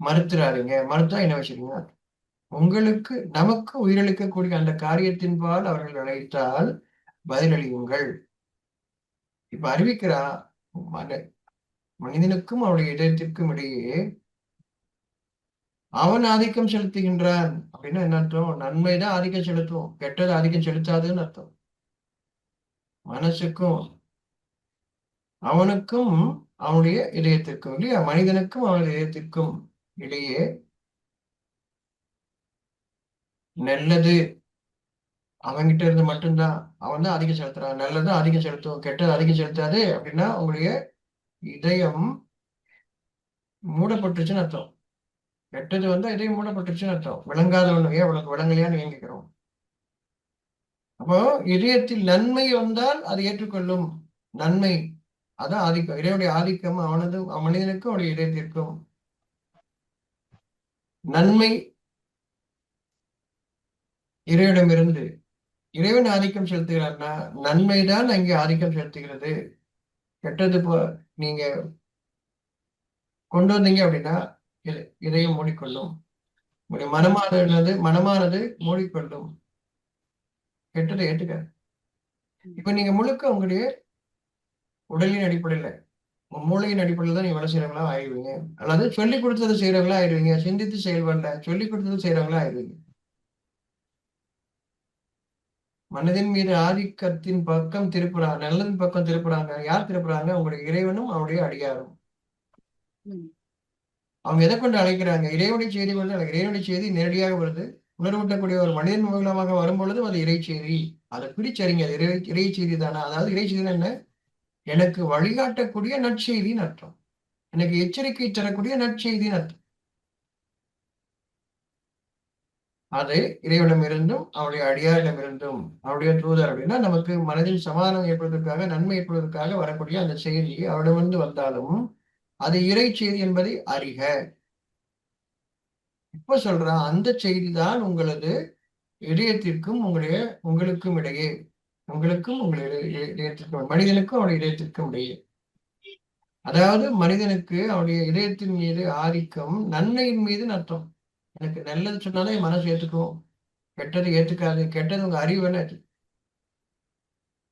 மறுத்துறாதீங்க. மறுத்தா என்ன வச்சுக்கீங்க? உங்களுக்கு நமக்கு உயிரளிக்கக்கூடிய அந்த காரியத்தின் பால் அவர்கள் அழைத்தால் பதிலளியுங்கள். இப்ப அறிவிக்கிறா, மனிதனுக்கும் அவருடைய இதயத்திற்கும் இடையே அவன் ஆதிக்கம் செலுத்துகின்றான் அப்படின்னா என்ன அர்த்தம்? நன்மைதான் ஆதிக்கம் செலுத்தும், கெட்டது ஆதிக்கம் செலுத்தாதுன்னு அர்த்தம். மனசுக்கும் அவனுக்கும் அவனுடைய இதயத்திற்கும் இல்லையா? மனிதனுக்கும் அவனுடைய இதயத்திற்கும் இடையே நல்லது அவன்கிட்ட இருந்து மட்டும்தான். அவன் தான் அதிகம் செலுத்துறான். நல்லதும் அதிகம் செலுத்தும், கெட்டது அதிகம் செலுத்தாது அப்படின்னா உங்களுடைய இதயம் மூடப்பட்டுருச்சுன்னு அர்த்தம். கெட்டது வந்தா இதயம் மூடப்பட்டுருச்சுன்னு அர்த்தம். விளங்காத ஒண்ணு. ஏன் உனக்கு விளங்கலையான்னு இயங்கிக்கிறோம். அப்போ இதயத்தில் நன்மை வந்தால் அது ஏற்றுக்கொள்ளும். நன்மை அதான் ஆதிக்கம். இறைவனுடைய ஆதிக்கம் அவனது மனிதனுக்கும் அவனுடைய இதயத்திற்கும். நன்மை இறைவனிடமிருந்து இறைவன் ஆதிக்கம் செலுத்துகிறார்னா நன்மைதான் அங்கே ஆதிக்கம் செலுத்துகிறது. கெட்டது நீங்க கொண்டு வந்தீங்க அப்படின்னா இதயம் மூடிக்கொள்ளும். உங்களுடைய மனமானது மூடிக்கொள்ளும். கெட்டதை ஏற்றுக்க. இப்ப நீங்க முழுக்க உங்களுடைய உடலின் அடிப்படையில மூளையின் அடிப்படையில் தான் நீங்க வேலை செய்யறவங்களா ஆயிடுவீங்க. அல்லது சொல்லிக் கொடுத்தது செய்யறவங்களா ஆயிடுவீங்க. சிந்தித்து செயல்பட சொல்லிக் கொடுத்தது செய்யறவங்களா ஆயிடுவீங்க. மனதின் மீது ஆதிக்கத்தின் பக்கம் திருப்புறாங்க, நல்லதின் பக்கம் திருப்புறாங்க. யார் திருப்புறாங்க? உங்களுடைய இறைவனும் அவருடைய அடியாரும். அவங்க எதை கொண்டு அழைக்கிறாங்க? இறைவனுடைய செய்தி கொண்டு இறைவனுடைய செய்தி நேரடியாக வருது. உணர்வூட்டக்கூடிய ஒரு மனிதன் மூலமாக வரும் பொழுதும் அது இறை செய்தி. அதை பிரிச்சறிங்க. அது இறை செய்தி தானே. அதாவது இறை செய்தி என்ன? எனக்கு வழிகாட்டக்கூடிய நற்செய்தின்னு அர்த்தம். எனக்கு எச்சரிக்கை தரக்கூடிய நற்செய்தின்னு அர்த்தம். அது இறைவனிடமிருந்தும் அவருடைய அடியாரிடமிருந்தும் அவருடைய தூதர் அப்படின்னா நமக்கு மனதில் சமாதானம் ஏற்படுவதற்காக, நன்மை ஏற்படுவதற்காக வரக்கூடிய அந்த செய்தி அவரிடமிருந்து வந்தாலும் அது இறை செய்தி என்பதை அறிக. இப்ப சொல்றான், அந்த செய்தி தான் உங்களது இதயத்திற்கும் உங்களுக்கும் இடையே, உங்களுக்கும் இதயத்திற்கும், மனிதனுக்கும் அவருடைய இதயத்திற்கும் இடையே. அதாவது மனிதனுக்கு அவருடைய இதயத்தின் மீது ஆதிக்கம் நன்மையின் மீது அர்த்தம். எனக்கு நல்லது சொன்னாலே என் மனசு ஏத்துக்கும், கெட்டது ஏத்துக்காது. கெட்டது உங்க அறிவு வேணா ஏத்துக்கும்,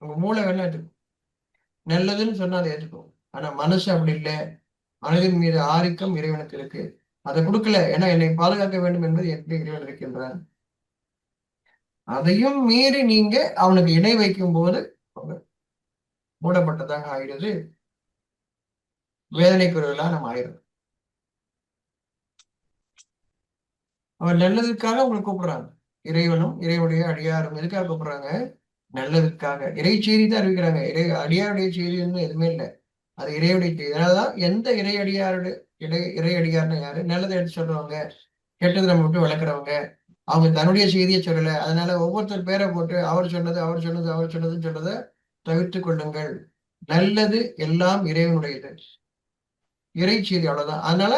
உங்க மூளை வேணா ஏத்துக்கும். நல்லதுன்னு சொன்னா அதை ஏத்துக்கும். ஆனா மனசு அப்படி இல்லை. மனதின் மீது ஆதிக்கம் இறைவனுக்கு இருக்கு. அதை கொடுக்கல. ஏன்னா என்னை பாதுகாக்க வேண்டும் என்பது எப்படி இறைவன் இருக்கின்றான். அதையும் மீறி நீங்க அவனுக்கு இணை வைக்கும் போது மூடப்பட்டதாக ஆகிறது, வேதனைக்குரியவர்களா நம்ம ஆயிரும். அவன் நல்லதுக்காக உங்களை கூப்பிடுறாங்க. இறைவனும் இறைவனுடைய அடியாரும் எதுக்காக கூப்பிடுறாங்க? நல்லதுக்காக. இறை செய்தி தான் அறிவிக்கிறாங்க. அடியாருடைய செய்தி எதுவுமே இல்லை, அது இறைவனுடைய செய்தி. அதனாலதான் எந்த இறை அடியாருடைய இறை அடியார்னு யாரு? நல்லதை எடுத்து சொல்றவங்க, கெட்டது நம்ம விட்டு விளக்குறவங்க. அவங்க தன்னுடைய செய்தியை சொல்லல. அதனால ஒவ்வொருத்தர் பேரை போட்டு அவர் சொன்னதுன்னு சொன்னதை தவிர்த்து கொள்ளுங்கள். நல்லது எல்லாம் இறைவனுடையது, இறை செய்தி, அவ்வளவுதான். அதனால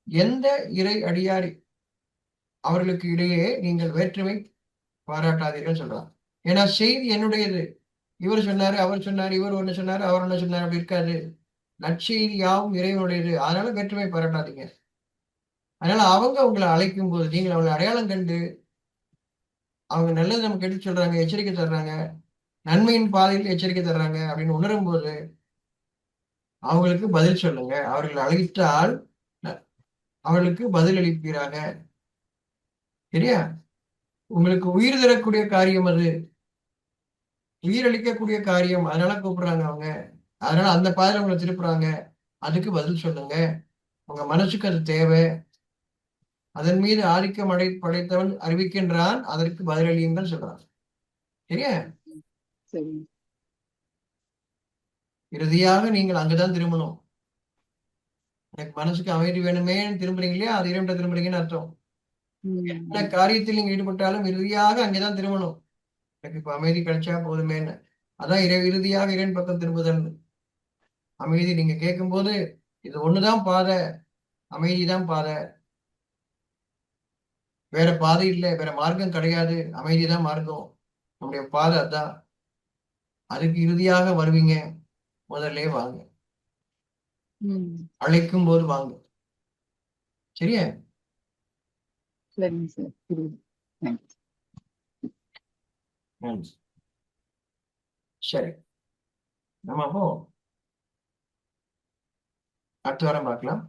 எந்த இறை அடியாரி அவர்களுக்கு இடையே நீங்கள் வேற்றுமை பாராட்டாதீர்கள் சொல்றாங்க. ஏன்னா செய்தி என்னுடையது. இவர் சொன்னாரு, அவர் சொன்னாரு, இவர் ஒண்ணு சொன்னாரு, அவர் ஒண்ணு சொன்னாரு, அப்படி இருக்காது. நற்செய்தி யாவும் இறைவனுடையது. அதனால வேற்றுமை பாராட்டாதீங்க. அதனால அவங்க உங்களை அழைக்கும் போது நீங்கள் அவங்களை அடையாளம் கண்டு, அவங்க நல்லது நமக்கு எடுத்து சொல்றாங்க, எச்சரிக்கை தர்றாங்க, நன்மையின் பாதையில் எச்சரிக்கை தர்றாங்க அப்படின்னு உணரும் போது அவங்களுக்கு பதில் சொல்லுங்க. அவர்கள் அழைத்தால் அவர்களுக்கு பதில் அளிப்பீராக. சரியா? உங்களுக்கு உயிர் தரக்கூடிய காரியம் அது, உயிரளிக்கக்கூடிய காரியம். அதனால கூப்பிடுறாங்க அவங்க. அதனால அந்த பாதையில உங்களை திருப்புறாங்க. அதுக்கு பதில் சொல்லுங்க. உங்க மனசுக்கு அது தேவை. அதன் மீது ஆதிக்கம் படைத்தவன் அறிவிக்கின்றான், அதற்கு பதிலளியுங்கள் சொல்றான். சரியா? சரி. இறுதியாக நீங்கள் அங்கதான் திரும்பணும். எனக்கு மனசுக்கு அமைதி வேணுமே திரும்புறீங்க இல்லையா, அது இறைவன்கிட்ட திரும்புறீங்கன்னு அர்த்தம். என்ன காரியத்தில் நீங்க ஈடுபட்டாலும் இறுதியாக அங்கேதான் திரும்பணும். எனக்கு இப்ப அமைதி கிடைச்சா போதுமேன்னு. அதான் இறுதியாக இறைவன் பக்கம் திரும்புதல். அமைதி நீங்க கேட்கும் போது இது ஒண்ணுதான் பாதை, அமைதிதான் பாதை, வேற பாதை இல்லை, வேற மார்க்கம் கிடையாது, அமைதிதான் மார்க்கம், நம்முடைய பாதை அதான். அதுக்கு இறுதியாக வருவீங்க. முதல்ல வாங்க, அழைக்கும் போது வாங்க. சரியா? சரிங்க சார், புரியுது. சரி, நம்ம அப்போ அடுத்த வாரம் பார்க்கலாம்.